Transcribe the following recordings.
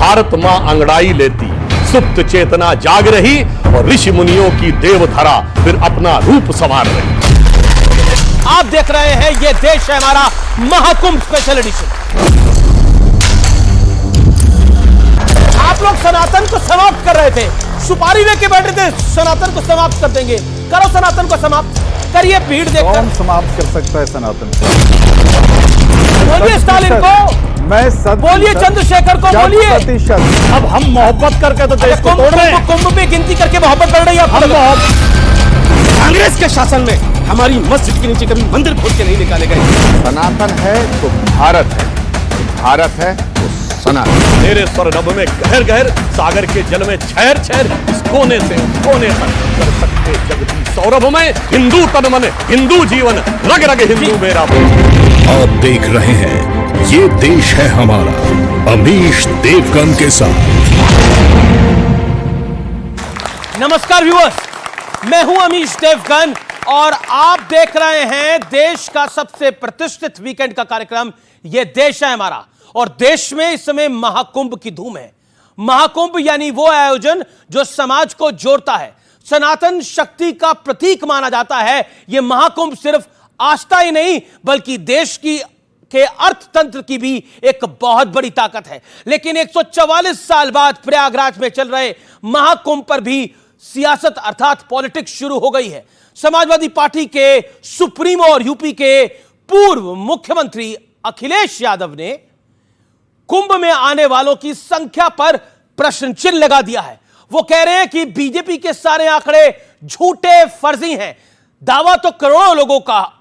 भारत मां अंगड़ाई लेती, सुप्त चेतना जाग रही और ऋषि मुनियों की देवधरा फिर अपना रूप संवार रही। आप देख रहे हैं ये देश है हमारा महाकुंभ स्पेशल एडिशन। आप लोग सनातन को समाप्त कर रहे थे, सुपारी लेके बैठे थे, सनातन को समाप्त कर देंगे। करो सनातन को समाप्त, करिए भीड़ देखकर। कौन समाप्त कर सकता है सनातन को? बोलिए स्टालिन को, मैं बोलिए चंद्रशेखर को, बोलिए। अब हम मोहब्बत करके तो देश को तोड़ रहे हैं। कुंभ में गिनती करके मोहब्बत कर रही है आप। कांग्रेस के शासन में हमारी मस्जिद के नीचे कभी मंदिर खोद के नहीं निकाले गए। सनातन है तो भारत है, भारत है तो सनातन। मेरे स्वर नभ में गहर गहर, सागर के जल में छहर छहर, इस कोने से उस कोने तक कर सकते जगती सौरभ में। हिंदू तन मन, हिंदू जीवन, रग रग हिंदू मेरा। आप देख रहे हैं ये देश है हमारा, अमीश देवगन के साथ। नमस्कार व्यूअर्स, मैं हूं अमीश देवगन और आप देख रहे हैं देश का सबसे प्रतिष्ठित वीकेंड का कार्यक्रम ये देश है हमारा। और देश में इस समय महाकुंभ की धूम है। महाकुंभ यानी वो आयोजन जो समाज को जोड़ता है, सनातन शक्ति का प्रतीक माना जाता है। यह महाकुंभ सिर्फ आस्था ही नहीं बल्कि देश के अर्थतंत्र की भी एक बहुत बड़ी ताकत है। लेकिन 144 साल बाद प्रयागराज में चल रहे महाकुंभ पर भी सियासत अर्थात पॉलिटिक्स शुरू हो गई है। समाजवादी पार्टी के सुप्रीमो और यूपी के पूर्व मुख्यमंत्री अखिलेश यादव ने कुंभ में आने वालों की संख्या पर प्रश्न चिन्ह लगा दिया है। वो कह रहे हैं कि बीजेपी के सारे आंकड़े झूठे, फर्जी हैं। दावा तो करोड़ों लोगों का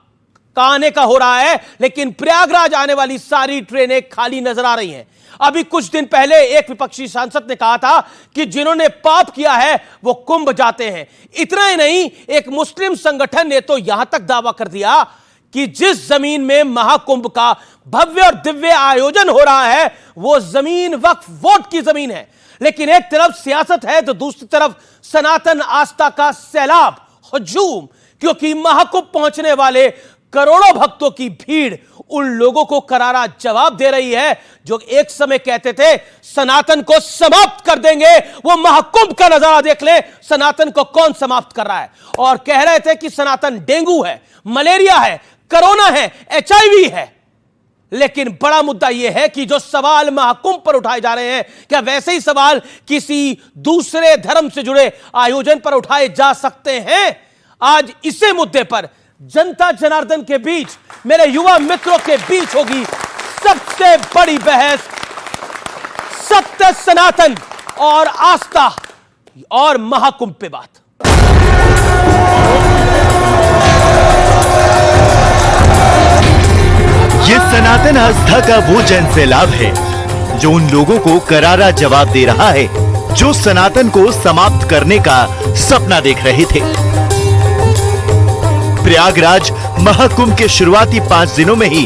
आने का हो रहा है, लेकिन प्रयागराज आने वाली सारी ट्रेनें खाली नजर आ रही हैं। अभी कुछ दिन पहले एक विपक्षी सांसद ने कहा था कि जिन्होंने पाप किया है वो कुंभ जाते हैं। इतना ही नहीं, एक मुस्लिम संगठन ने तो यहां तक दावा कर दिया कि जिस जमीन में महाकुंभ का भव्य और दिव्य आयोजन हो रहा है वो जमीन वक्फ वोट की जमीन है। लेकिन एक तरफ सियासत है तो दूसरी तरफ सनातन आस्था का सैलाब, हुजूम, क्योंकि महाकुंभ पहुंचने वाले करोड़ों भक्तों की भीड़ उन लोगों को करारा जवाब दे रही है जो एक समय कहते थे सनातन को समाप्त कर देंगे। वो महाकुंभ का नजारा देख ले, सनातन को कौन समाप्त कर रहा है। और कह रहे थे कि सनातन डेंगू है, मलेरिया है, कोरोना है, HIV है। लेकिन बड़ा मुद्दा यह है कि जो सवाल महाकुंभ पर उठाए जा रहे हैं, क्या वैसे ही सवाल किसी दूसरे धर्म से जुड़े आयोजन पर उठाए जा सकते हैं? आज इसी मुद्दे पर जनता जनार्दन के बीच, मेरे युवा मित्रों के बीच होगी सबसे बड़ी बहस। सत्य, सनातन और आस्था और महाकुंभ पे बात। ये सनातन आस्था का वो जन सैलाब है जो उन लोगों को करारा जवाब दे रहा है जो सनातन को समाप्त करने का सपना देख रहे थे। प्रयागराज महाकुंभ के शुरुआती 5 दिनों में ही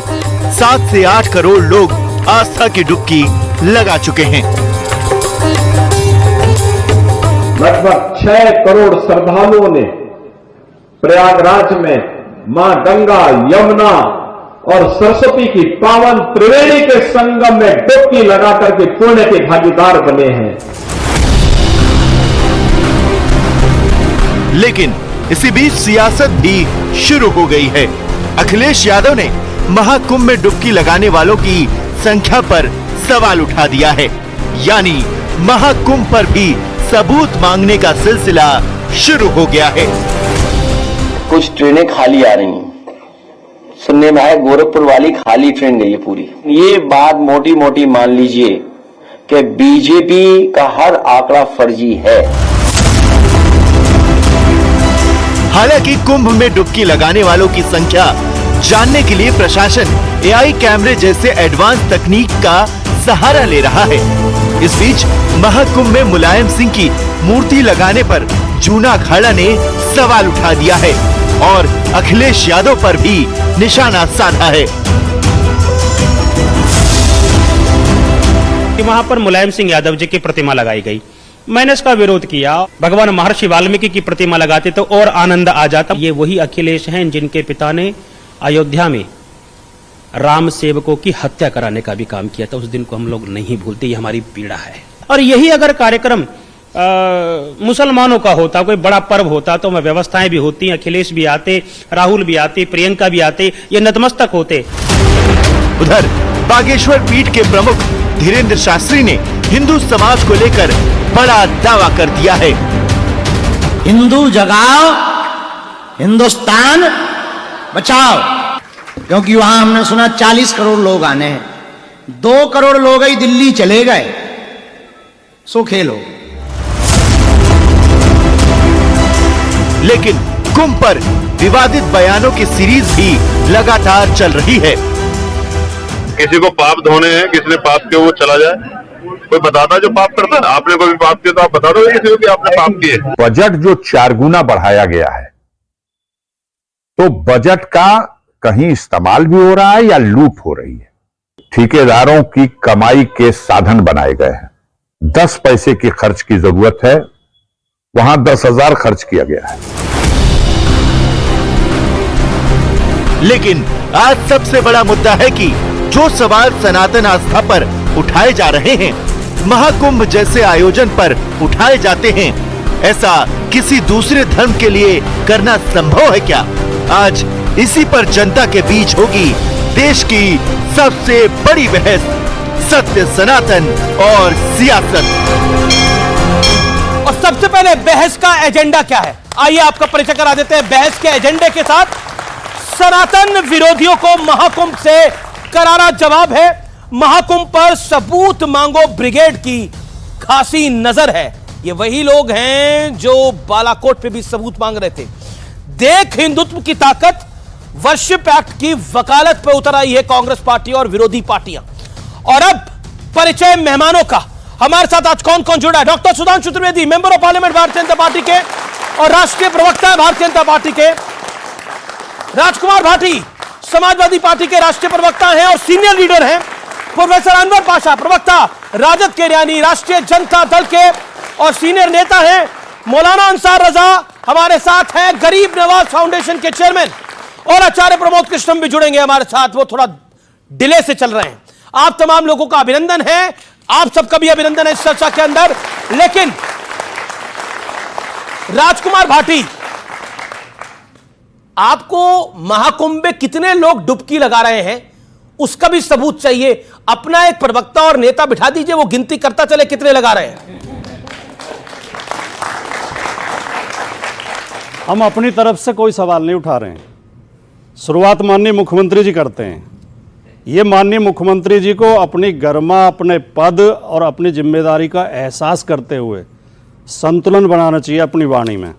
7 से 8 करोड़ लोग आस्था की डुबकी लगा चुके हैं। लगभग 6 करोड़ श्रद्धालुओं ने प्रयागराज में मां गंगा, यमुना और सरस्वती की पावन त्रिवेणी के संगम में डुबकी लगाकर के पुण्य के भागीदार बने हैं। लेकिन इसी बीच सियासत भी शुरू हो गई है। अखिलेश यादव ने महाकुंभ में डुबकी लगाने वालों की संख्या पर सवाल उठा दिया है, यानी महाकुंभ पर भी सबूत मांगने का सिलसिला शुरू हो गया है। कुछ ट्रेनें खाली आ रही हैं, सुनने में आया गोरखपुर वाली खाली ट्रेन गई है पूरी। ये बात मोटी मोटी मान लीजिए कि बीजेपी का हर आंकड़ा फर्जी है। हालांकि कुंभ में डुबकी लगाने वालों की संख्या जानने के लिए प्रशासन AI कैमरे जैसे एडवांस तकनीक का सहारा ले रहा है। इस बीच महाकुंभ में मुलायम सिंह की मूर्ति लगाने पर जूना अखाड़ा ने सवाल उठा दिया है और अखिलेश यादव पर भी निशाना साधा है। वहां पर मुलायम सिंह यादव जी की प्रतिमा लगाई गई, मैंने इसका विरोध किया। भगवान महर्षि वाल्मीकि की प्रतिमा लगाते तो और आनंद आ जाता। ये वही अखिलेश हैं जिनके पिता ने अयोध्या में राम सेवकों की हत्या कराने का भी काम किया था। उस दिन को हम लोग नहीं भूलते, ये हमारी पीड़ा है। और यही अगर कार्यक्रम मुसलमानों का होता, कोई बड़ा पर्व होता, तो में व्यवस्थाएं भी होती, अखिलेश भी आते, राहुल भी आते, प्रियंका भी आते, ये नतमस्तक होते। उधर बागेश्वर पीठ के प्रमुख धीरेन्द्र शास्त्री ने हिंदू समाज को लेकर बड़ा दावा कर दिया है। हिंदू जगाओ, हिंदुस्तान बचाओ, क्योंकि वहां हमने सुना 40 करोड़ लोग आने हैं, 2 करोड़ लोग ही दिल्ली चले गए, सो खेलो। लेकिन कुंभ पर विवादित बयानों की सीरीज भी लगातार चल रही है। किसी को पाप धोने हैं, किसी ने पाप किया वो चला जाए, कोई बताता जो पाप करता है। आपने कोई पाप किया तो आप बता दो किसी को कि आपने पाप किए। बजट जो 4 गुना बढ़ाया गया है, तो बजट का कहीं इस्तेमाल भी हो रहा है या लूट हो रही है। ठेकेदारों की कमाई के साधन बनाए गए हैं। 10 पैसे की खर्च की जरूरत है, वहां 10,000 खर्च किया गया है। लेकिन आज सबसे बड़ा मुद्दा है कि जो सवाल सनातन आस्था पर उठाए जा रहे हैं, महाकुंभ जैसे आयोजन पर उठाए जाते हैं, ऐसा किसी दूसरे धर्म के लिए करना संभव है क्या? आज इसी पर जनता के बीच होगी देश की सबसे बड़ी बहस, सत्य, सनातन और सियासत। और सबसे पहले बहस का एजेंडा क्या है, आइए आपका परिचय करा देते हैं बहस के एजेंडे के साथ। सनातन विरोधियों को महाकुंभ से करारा जवाब है। महाकुंभ पर सबूत मांगो ब्रिगेड की खासी नजर है। ये वही लोग हैं जो बालाकोट पे भी सबूत मांग रहे थे। देख हिंदुत्व की ताकत, वर्शिप एक्ट की वकालत पे उतर आई है कांग्रेस पार्टी और विरोधी पार्टियां। और अब परिचय मेहमानों का। हमारे साथ आज कौन कौन जुड़ा है? Doctor Sudhanshu Trivedi, member of parliament Bharatiya Janata party के और राष्ट्रीय प्रवक्ता भारतीय जनता पार्टी के। राजकुमार भाटी समाजवादी पार्टी के राष्ट्रीय प्रवक्ता हैं और सीनियर लीडर हैं। प्रोफेसर अनवर पाशा प्रवक्ता राजद के यानी राष्ट्रीय जनता दल के और सीनियर नेता हैं। मौलाना अंसार रजा हमारे साथ हैं, गरीब नवाज फाउंडेशन के चेयरमैन। और आचार्य प्रमोद कृष्णम भी जुड़ेंगे हमारे साथ, वो थोड़ा डिले से चल रहे हैं। आप तमाम लोगों का अभिनंदन है, आप सबका भी अभिनंदन है इस चर्चा के अंदर। लेकिन राजकुमार भाटी, आपको महाकुंभ में कितने लोग डुबकी लगा रहे हैं उसका भी सबूत चाहिए। अपना एक प्रवक्ता और नेता बिठा दीजिए, वो गिनती करता चले कितने लगा रहे हैं। हम अपनी तरफ से कोई सवाल नहीं उठा रहे हैं। शुरुआत माननीय मुख्यमंत्री जी करते हैं। ये माननीय मुख्यमंत्री जी को अपनी गरिमा, अपने पद और अपनी जिम्मेदारी का एहसास करते हुए संतुलन बनाना चाहिए अपनी वाणी में।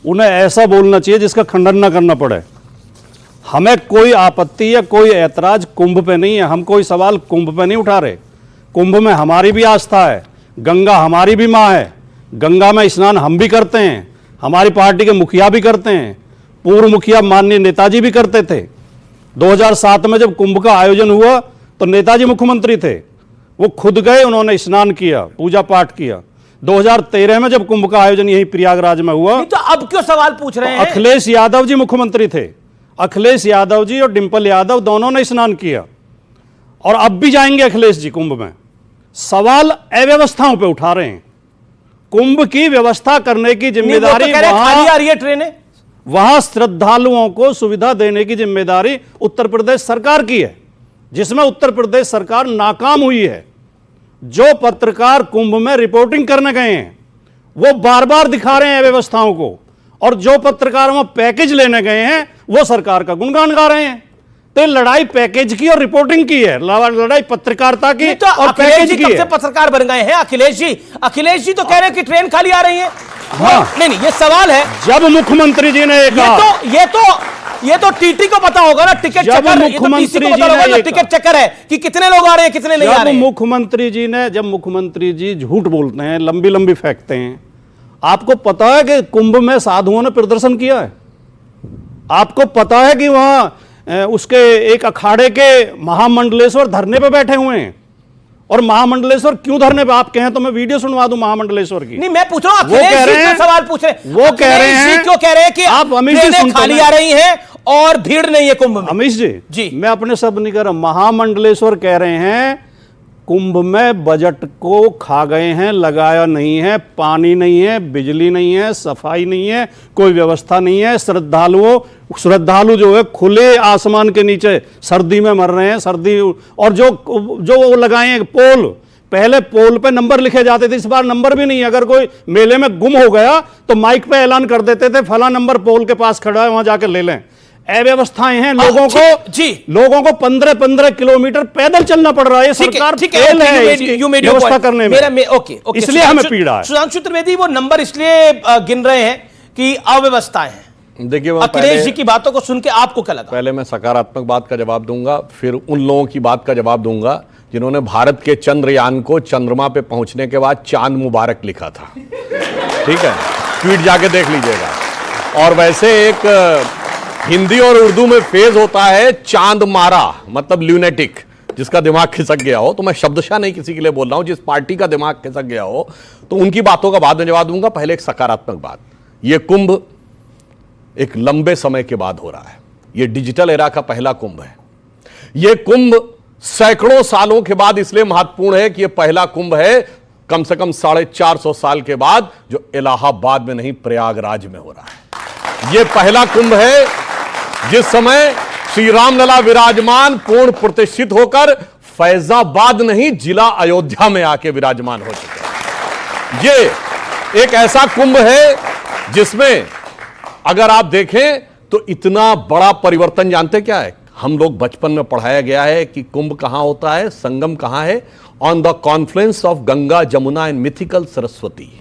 उन्हें ऐसा बोलना चाहिए जिसका खंडन न करना पड़े। हमें कोई आपत्ति या कोई ऐतराज कुंभ पे नहीं है। हम कोई सवाल कुंभ पे नहीं उठा रहे। कुंभ में हमारी भी आस्था है, गंगा हमारी भी माँ है, गंगा में स्नान हम भी करते हैं, हमारी पार्टी के मुखिया भी करते हैं, पूर्व मुखिया माननीय नेताजी भी करते थे। 2007 में जब कुंभ का आयोजन हुआ तो नेताजी मुख्यमंत्री थे, वो खुद गए, उन्होंने स्नान किया, पूजा पाठ किया। 2013 में जब कुंभ का आयोजन यही प्रयागराज में हुआ तो अब क्यों सवाल पूछ रहे हैं? अखिलेश यादव जी मुख्यमंत्री थे। अखिलेश यादव जी और डिंपल यादव दोनों ने स्नान किया और अब भी जाएंगे अखिलेश जी कुंभ में। सवाल अव्यवस्थाओं पे उठा रहे हैं। कुंभ की व्यवस्था करने की जिम्मेदारी खाली आ रही है ट्रेनें, वहां श्रद्धालुओं को सुविधा देने की जिम्मेदारी उत्तर प्रदेश सरकार की है, जिसमें उत्तर प्रदेश सरकार नाकाम हुई है। जो पत्रकार कुंभ में रिपोर्टिंग करने गए हैं वो बार बार दिखा रहे हैं अव्यवस्थाओं को, और जो पत्रकार वहां पैकेज लेने गए हैं वो सरकार का गुणगान गा रहे हैं। तो लड़ाई पैकेज की और रिपोर्टिंग की है, लड़ाई पत्रकारिता की तो और पैकेज की है। पत्रकार बन गए हैं अखिलेश जी तो कह रहे हैं कि ट्रेन खाली आ रही है। हाँ, नहीं, ये सवाल है। जब मुख्यमंत्री जी ने ये तो टीटी को पता होगा ना, टिकट चेकर, मुख्यमंत्री जी ने टिकट चेकर है कि कितने लोग आ रहे हैं कितने नहीं आ रहे हैं। जब मुख्यमंत्री जी झूठ बोलते हैं, लंबी लंबी फेंकते हैं। आपको पता है कि कुंभ में साधुओं ने प्रदर्शन किया है? आपको पता है कि वहां उसके एक अखाड़े के महामंडलेश्वर धरने पे बैठे हुए हैं? और महामंडलेश्वर क्यों धरने पे? आप कहें तो मैं वीडियो सुनवा दूं महामंडलेश्वर की। नहीं, मैं पूछ रहा हूं, वो कह रहे हैं, सवाल पूछ रहे हैं, वो कह रहे हैं, क्यों कह रहे हैं कि आप अमीश जी खाली आ रही हैं और भीड़ नहीं है कुंभ में? अमीश जी, मैं अपने शब्द नहीं कह रहा, महामंडलेश्वर कह रहे हैं कुंभ में बजट को खा गए हैं, लगाया नहीं है, पानी नहीं है, बिजली नहीं है, सफाई नहीं है, कोई व्यवस्था नहीं है। श्रद्धालु जो है खुले आसमान के नीचे सर्दी में मर रहे हैं। सर्दी और जो वो लगाए हैं पोल, पहले पोल पे नंबर लिखे जाते थे, इस बार नंबर भी नहीं है। अगर कोई मेले में गुम हो गया तो माइक पे ऐलान कर देते थे फला नंबर पोल के पास खड़ा है, वहां जाकर ले लें। अव्यवस्थाएं हैं, लोगों को 15-15 किलोमीटर पैदल चलना पड़ रहा है। सरकार फेल है इसकी व्यवस्था करने में, इसलिए हमें पीड़ा है। सुधांशु त्रिवेदी वो नंबर इसलिए गिन रहे हैं कि अव्यवस्थाएं हैं। देखिए, अखिलेश जी की बातों को सुन के आपको क्या लगा? पहले मैं सकारात्मक बात का जवाब दूंगा, फिर उन लोगों की बात का जवाब दूंगा जिन्होंने भारत के चंद्रयान को चंद्रमा पे पहुंचने के बाद चांद मुबारक लिखा था। ठीक है, ट्वीट जाके देख लीजिएगा। और वैसे एक हिंदी और उर्दू में फेज होता है चांद मारा, मतलब ल्यूनेटिक, जिसका दिमाग खिसक गया हो। तो मैं शब्दशः नहीं किसी के लिए बोल रहा हूं, जिस पार्टी का दिमाग खिसक गया हो, तो उनकी बातों का बाद में जवाब दूंगा। पहले एक सकारात्मक बात, यह कुंभ एक लंबे समय के बाद हो रहा है। यह डिजिटल एरा का पहला कुंभ है। यह कुंभ सैकड़ों सालों के बाद इसलिए महत्वपूर्ण है कि यह पहला कुंभ है कम से कम 450 साल के बाद, जो इलाहाबाद में नहीं प्रयागराज में हो रहा है। यह पहला कुंभ है जिस समय श्री रामलला विराजमान पूर्ण प्रतिष्ठित होकर फैजाबाद नहीं जिला अयोध्या में आके विराजमान हो चुके हैं। ये एक ऐसा कुंभ है जिसमें अगर आप देखें तो इतना बड़ा परिवर्तन, जानते क्या है? हम लोग बचपन में पढ़ाया गया है कि कुंभ कहां होता है, संगम कहां है? On the Confluence of Ganga Jamuna and mythical Saraswati.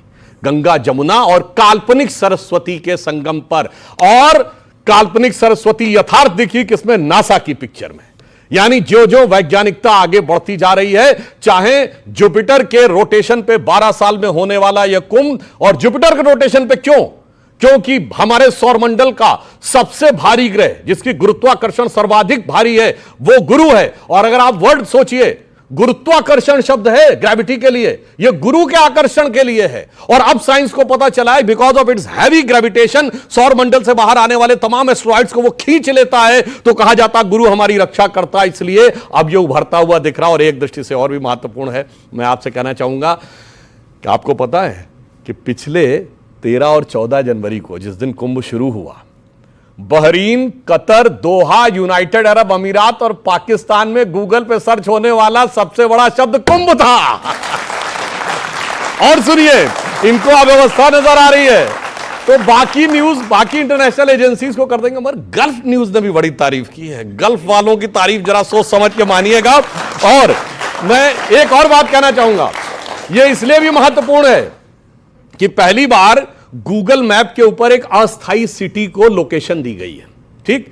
Ganga Jamuna और काल्पनिक सरस्वती के संगम पर। और काल्पनिक सरस्वती यथार्थ दिखी किसमें? नासा की पिक्चर में। यानी जो जो वैज्ञानिकता आगे बढ़ती जा रही है, चाहे जुपिटर के रोटेशन पे 12 साल में होने वाला यह कुंभ, और जुपिटर के रोटेशन पे क्यों? क्योंकि हमारे सौरमंडल का सबसे भारी ग्रह जिसकी गुरुत्वाकर्षण सर्वाधिक भारी है वो गुरु है। और अगर आप वर्ड सोचिए, गुरुत्वाकर्षण शब्द है ग्रेविटी के लिए, यह गुरु के आकर्षण के लिए है। और अब साइंस को पता चला है because of its heavy gravitation सौरमंडल से बाहर आने वाले तमाम एस्ट्रॉइड्स को वो खींच लेता है। तो कहा जाता गुरु हमारी रक्षा करता है, इसलिए अब यह उभरता हुआ दिख रहा। और एक दृष्टि से और भी महत्वपूर्ण है, मैं आपसे कहना चाहूंगा कि आपको पता है कि पिछले 13 और 14 जनवरी को जिस दिन कुंभ शुरू हुआ, बहरीन, कतर, दोहा, यूनाइटेड अरब अमीरात और पाकिस्तान में गूगल पे सर्च होने वाला सबसे बड़ा शब्द कुंभ था। और सुनिए, इनको अव्यवस्था नजर आ रही है तो बाकी न्यूज, बाकी इंटरनेशनल एजेंसीज को कर देंगे, मगर गल्फ न्यूज ने भी बड़ी तारीफ की है। गल्फ वालों की तारीफ जरा सोच समझ के मानिएगा। और मैं एक और बात कहना चाहूंगा, यह इसलिए भी महत्वपूर्ण है कि पहली बार गूगल मैप के ऊपर एक अस्थायी सिटी को लोकेशन दी गई है। ठीक,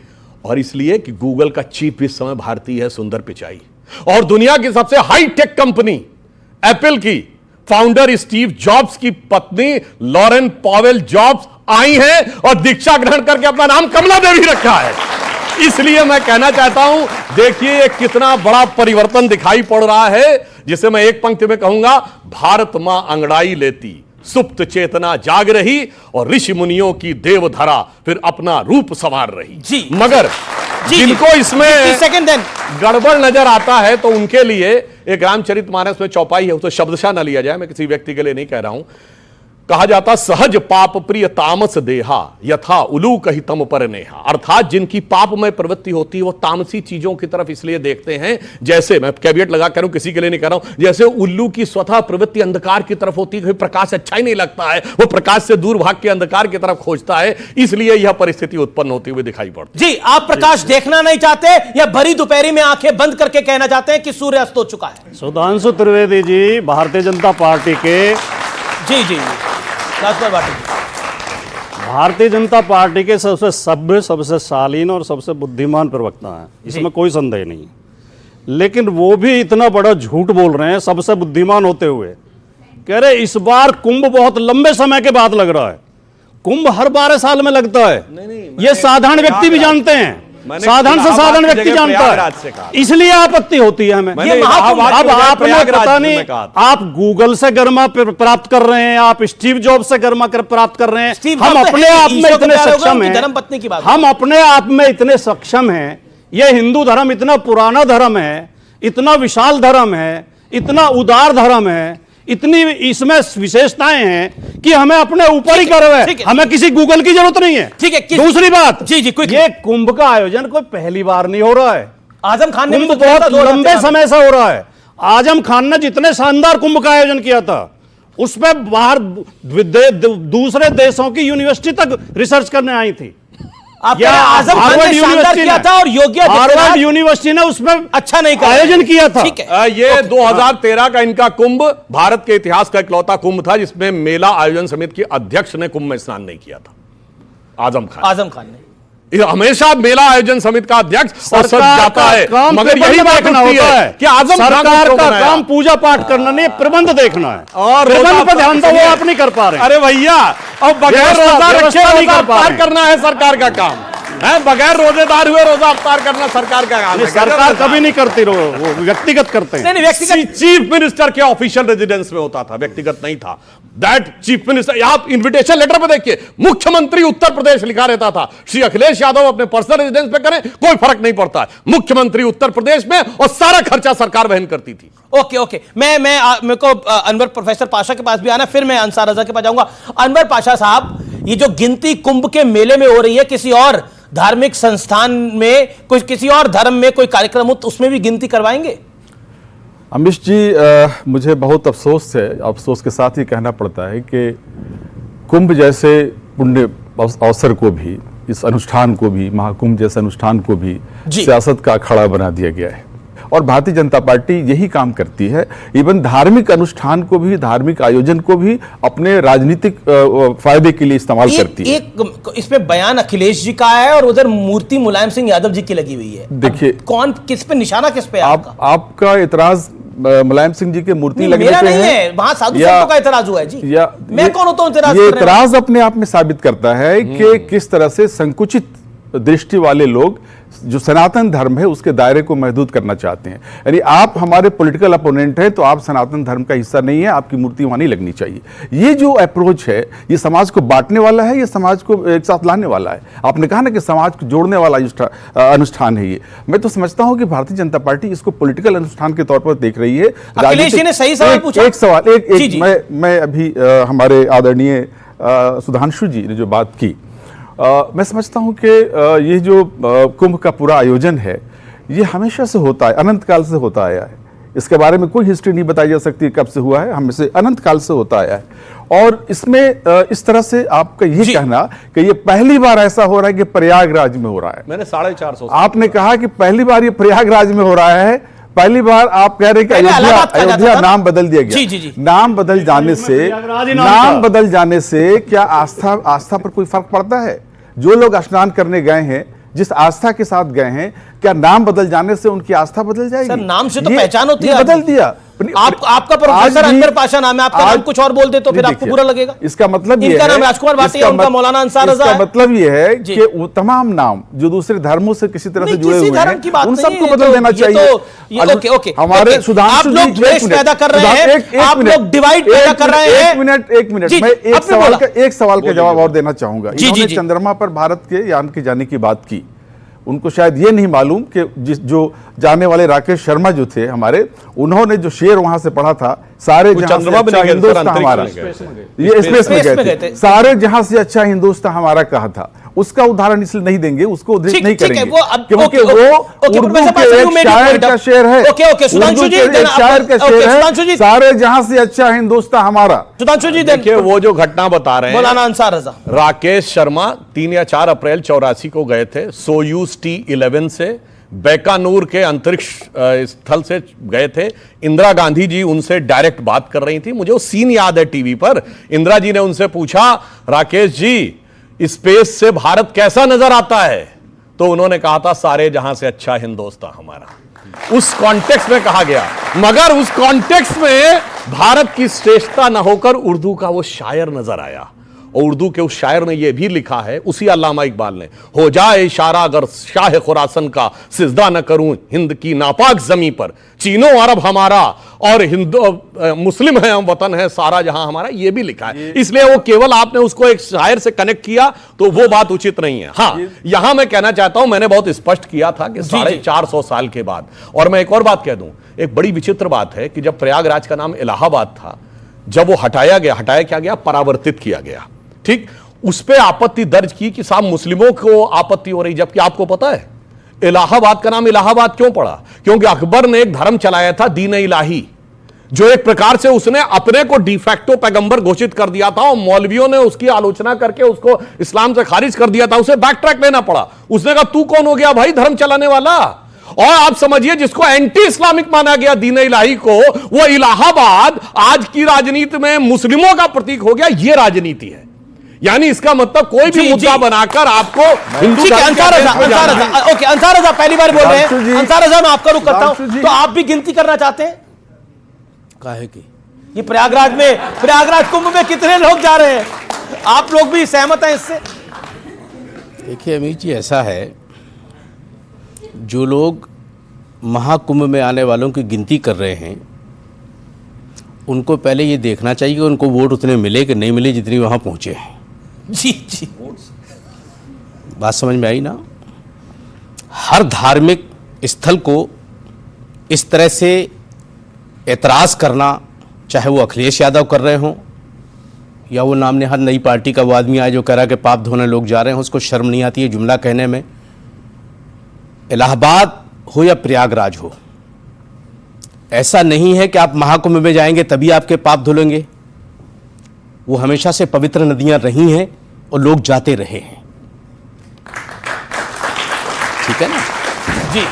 और इसलिए कि गूगल का चीफ इस समय भारतीय है, सुंदर पिचाई। और दुनिया की सबसे हाई टेक कंपनी एप्पल की फाउंडर स्टीव जॉब्स की पत्नी लॉरेन पॉवेल जॉब्स आई हैं और दीक्षा ग्रहण करके अपना नाम कमला देवी रखा है। इसलिए मैं कहना चाहता हूं, देखिए ये कितना बड़ा परिवर्तन दिखाई पड़ रहा है, जिसे मैं एक पंक्ति में कहूंगा, भारत मां अंगड़ाई लेती, सुप्त चेतना जाग रही और ऋषि मुनियों की देवधरा फिर अपना रूप संवार रही। जी, मगर जिनको इसमें गड़बड़ नजर आता है तो उनके लिए एक रामचरितमानस में चौपाई है, उसे शब्दशः न लिया जाए, मैं किसी व्यक्ति के लिए नहीं कह रहा हूं। कहा जाता सहज पाप प्रिय तामस देहा यथा उल्लू कही तम पर नेहा। अर्थात जिनकी पापमय प्रवृत्ति होती है वो तामसी चीजों की तरफ इसलिए देखते हैं, जैसे मैं कैविएट लगा कर किसी के लिए नहीं कह रहा हूं, जैसे उल्लू की स्वतः प्रवृत्ति अंधकार की तरफ होती है, प्रकाश अच्छा ही नहीं लगता है, वो प्रकाश से दूर भाग के अंधकार की तरफ खोजता है। इसलिए यह परिस्थिति उत्पन्न होती हुई दिखाई पड़ती। जी, आप प्रकाश देखना नहीं चाहते या भरी दोपहरी में आंखें बंद करके कहना चाहते हैं कि सूर्य अस्त हो चुका है? सुधांशु त्रिवेदी जी भारतीय जनता पार्टी के जी भारतीय जनता पार्टी के सबसे सभ्य, सबसे शालीन और सबसे बुद्धिमान प्रवक्ता हैं, इसमें कोई संदेह नहीं। लेकिन वो भी इतना बड़ा झूठ बोल रहे हैं सबसे बुद्धिमान होते हुए, कह रहे इस बार कुंभ बहुत लंबे समय के बाद लग रहा है। कुंभ हर 12 साल में लगता है, ये साधारण व्यक्ति भी जानते हैं, साधारण से साधारण व्यक्ति जानता है, इसलिए आपत्ति होती है हमें। अब आपने पता नहीं, आप गूगल से गरिमा प्राप्त कर रहे हैं, आप स्टीव जॉब्स से गरिमा प्राप्त कर रहे हैं। हम अपने आप में इतने सक्षम हैं, धर्मपत्नी की बात, हम अपने आप में इतने सक्षम हैं। यह हिंदू धर्म इतना पुराना धर्म है, इतना विशाल धर्म है, इतना उदार धर्म है, इतनी इसमें विशेषताएं हैं कि हमें अपने ऊपर ही गर्व है, हमें किसी गूगल की जरूरत नहीं है। ठीक है, दूसरी बात, जी जी, ये कुंभ का आयोजन कोई पहली बार नहीं हो रहा है। आजम खान ने कुंभ बहुत लंबे समय से हो रहा है। आजम खान ने जितने शानदार कुंभ का आयोजन किया था, उसमें बाहर दूसरे देशों की यूनिवर्सिटी तक रिसर्च करने आई थी। आजम खान ने शानदार किया था और योगी हार्वर्ड यूनिवर्सिटी ने उसमें अच्छा नहीं किया, आयोजन किया था। ठीक है, ये 2013 का इनका कुंभ भारत के इतिहास का इकलौता कुंभ था जिसमें मेला आयोजन समिति के अध्यक्ष ने कुंभ में स्नान नहीं किया था। आजम खान ने हमेशा मेला आयोजन समिति का अध्यक्ष और सच जाता है, मगर यही देखना होता है कि आजम सरकार का काम पूजा पाठ करना नहीं, प्रबंध देखना है और प्रबंध पर ध्यान दो, वो आप नहीं कर पा रहे। अरे भैया, अब बगैर रोजा रखे रोजा अफ्तार करना है सरकार का काम है, बगैर रोजेदार हुए रोजा अफ्तार करना सरकार का काम है। सरकार कभी नहीं करती, वो व्यक्तिगत करते हैं। व्यक्तिगत चीफ मिनिस्टर के ऑफिशियल रेजिडेंस में होता था, व्यक्तिगत नहीं था। दैट चीफ मिनिस्टर, आप इन्विटेशन लेटर पे देखिए, मुख्यमंत्री उत्तर प्रदेश लिखा रहता था। श्री अखिलेश यादव अपने पर्सनल रेजिडेंस पे करें, कोई फर्क नहीं पड़ता है, मुख्यमंत्री उत्तर प्रदेश में, और सारा खर्चा सरकार वहन करती थी। ओके, मेरे को अनवर प्रोफेसर पाशा के पास भी आना, फिर मैं अंसार रजा के पास जाऊंगा। अनवर पाशा साहब, ये जो गिनती कुंभ के मेले में हो रही है, किसी और धार्मिक संस्थान में, कुछ किसी और धर्म में कोई कार्यक्रम हो तो उसमें भी गिनती करवाएंगे? अमीश जी, मुझे बहुत अफसोस है, अफसोस के साथ ही कहना पड़ता है कि कुंभ जैसे पुण्य अवसर को भी, इस अनुष्ठान को भी, महाकुंभ जैसे अनुष्ठान को भी सियासत का अखाड़ा बना दिया गया है। और भारतीय जनता पार्टी यही काम करती है, इवन धार्मिक अनुष्ठान को भी, धार्मिक आयोजन को भी अपने राजनीतिक फायदे के लिए इस्तेमाल करती है। एक इसमें बयान अखिलेश जी का है और उधर मूर्ति मुलायम सिंह यादव जी की लगी हुई है। देखिए, कौन किस पे निशाना, किस पे आपका इतराज मुलायम सिंह जी के मूर्ति लगने मेरा पे नहीं है, वहां साधु संतों का इतराज हुआ है जी। मैं कौन होता हूं? ये इतराज अपने आप में साबित करता है कि किस तरह से संकुचित दृष्टि वाले लोग जो सनातन धर्म है उसके दायरे को महदूद करना चाहते हैं। यानी आप हमारे पॉलिटिकल अपोनेंट हैं तो आप सनातन धर्म का हिस्सा नहीं है, आपकी मूर्ति वहां नहीं लगनी चाहिए। ये जो अप्रोच है, ये समाज को बांटने वाला है, ये समाज को एक साथ लाने वाला है। आपने कहा ना कि समाज को जोड़ने वाला अनुष्ठान है ये। मैं तो समझता हूं कि भारतीय जनता पार्टी इसको पॉलिटिकल अनुष्ठान के तौर पर देख रही है। अखिलेश जी ने सही सवाल पूछा। एक सवाल, मैं अभी हमारे आदरणीय सुधांशु जी ने जो बात की, मैं समझता हूं कि ये जो कुंभ का पूरा आयोजन है, ये हमेशा से होता है, अनंत काल से होता आया है। इसके बारे में कोई हिस्ट्री नहीं बताई जा सकती कब से हुआ है, हमें से अनंत काल से होता आया है। और इसमें इस तरह से आपका ये कहना कि ये पहली बार ऐसा हो रहा है कि प्रयागराज में हो रहा है, मैंने 450 आपने कहा कि पहली बार ये प्रयागराज में हो रहा है, पहली बार आप कह रहे हैं कि अयोध्या नाम बदल दिया गया। जी। नाम बदल जाने से क्या आस्था पर कोई फर्क पड़ता है? जो लोग स्नान करने गए हैं, जिस आस्था के साथ गए हैं, क्या नाम बदल जाने से उनकी आस्था बदल जाएगी? सर, नाम से तो पहचान होती है। बदल दिया। आपका प्रोफेसर अनवर पाशा नाम है, आपका नाम कुछ और बोल दे तो फिर आपको बुरा लगेगा। इसका मतलब इनका नाम राजकुमार भाटिया, उनका मौलाना अंसार रजा है। इसका मतलब ये है कि वो तमाम नाम जो दूसरे धर्मों से किसी तरह से जुड़े हुए हैं, उन सबको बदल देना चाहिए। ओके, हमारे सुधांशु जी, आप लोग द्वेष पैदा कर रहे हैं, आप लोग डिवाइड पैदा कर रहे हैं। एक मिनट, मैं एक सवाल का जवाब और देना चाहूंगा। इन्होंने चंद्रमा पर भारत के यान के जाने की बात की, उनको शायद ये नहीं मालूम कि जो जाने वाले राकेश शर्मा जो थे हमारे, उन्होंने जो शेर वहां से पढ़ा था, सारे जहां से अच्छा हिंदुस्तान हमारा, ये स्पेस में गए थे, सारे जहां से अच्छा हिंदुस्तान हमारा कहा था, उसका उदाहरण इसलिए नहीं देंगे, उसको उद्धृत नहीं करेंगे क्योंकि वो उर्दू के एक शायर का शेर है, उर्दू के एक शायर का शेर है, सारे जहां से अच्छा हिंदुस्तान हमारा। सुधांशु जी देखिए, वो जो घटना बता रहे हैं मौलाना अंसार रजा, राकेश शर्मा 3 या 4 अप्रैल 84 को गए थे सोयूज T-11 से, बैकानूर के अंतरिक्ष स्थल से गए थे। इंदिरा गांधी जी उनसे डायरेक्ट बात कर रही थी, मुझे वो सीन याद है टीवी पर। इंदिरा जी ने उनसे पूछा, राकेश जी स्पेस से भारत कैसा नजर आता है? तो उन्होंने कहा था, सारे जहां से अच्छा हिंदुस्तान हमारा। उस कॉन्टेक्स्ट में कहा गया, मगर उस कॉन्टेक्स्ट में भारत की श्रेष्ठता न होकर उर्दू का वो शायर नजर आया। और उर्दू के उस शायर ने यह भी लिखा है, उसी अल्लामा इकबाल ने, हो जाए इशारा अगर शाह खुरासन का, सिजदा न करूं हिंद की नापाक जमी पर, चीनो अरब हमारा और हिंदू मुस्लिम है हम, वतन है सारा जहां हमारा, यह भी लिखा है। इसलिए वो केवल आपने उसको एक शायर से कनेक्ट किया तो वो बात उचित नहीं है। हाँ, यहां मैं कहना चाहता हूं, मैंने बहुत स्पष्ट किया था कि 450 साल के बाद, और मैं एक और बात कह दूं एक बड़ी विचित्र बात है कि जब प्रयागराज का नाम इलाहाबाद था, जब वो हटाया क्या गया, परावर्तित किया गया, ठीक, उस पर आपत्ति दर्ज की कि साहब मुस्लिमों को आपत्ति हो रही, जबकि आपको पता है इलाहाबाद का नाम इलाहाबाद क्यों पड़ा? क्योंकि अकबर ने एक धर्म चलाया था, दीन इलाही, जो एक प्रकार से उसने अपने को डिफैक्टो पैगंबर घोषित कर दिया था और मौलवियों ने उसकी आलोचना करके उसको इस्लाम से खारिज कर दिया था, उसे बैक ट्रैक लेना पड़ा। उसने कहा तू कौन हो गया भाई धर्म चलाने वाला? और आप समझिए जिसको एंटी इस्लामिक माना गया दीन इलाही को, वो इलाहाबाद आज की राजनीति में मुस्लिमों का प्रतीक हो गया। ये राजनीति है, यानी इसका मतलब कोई भी मुद्दा बनाकर आपको हिंदू अंसार रजा पहली बार बोल रहे हैं। अंसार रजा मैं आपका रुख करता हूं, तो आप भी गिनती करना चाहते हैं? काहे की? ये प्रयागराज कुंभ में कितने लोग जा रहे हैं? आप लोग भी सहमत हैं इससे? देखिए अमीश जी, ऐसा है, जो लोग महाकुंभ में आने वालों की गिनती कर रहे हैं, उनको पहले ये देखना चाहिए कि उनको वोट उतने मिले कि नहीं मिले जितनी वहां पहुंचे हैं। जी बात समझ में आई ना? हर धार्मिक स्थल को इस तरह से एतराज़ करना, चाहे वो अखिलेश यादव कर रहे हों या वो नाम नेहाद नई पार्टी का वो आदमी आया जो कह रहा है कि पाप धोने लोग जा रहे हैं, उसको शर्म नहीं आती है जुमला कहने में? इलाहाबाद हो या प्रयागराज हो, ऐसा नहीं है कि आप महाकुंभ में जाएंगे तभी आपके पाप धुलेंगे। वो हमेशा से पवित्र नदियां रही हैं और लोग जाते रहे हैं, ठीक है ना जी।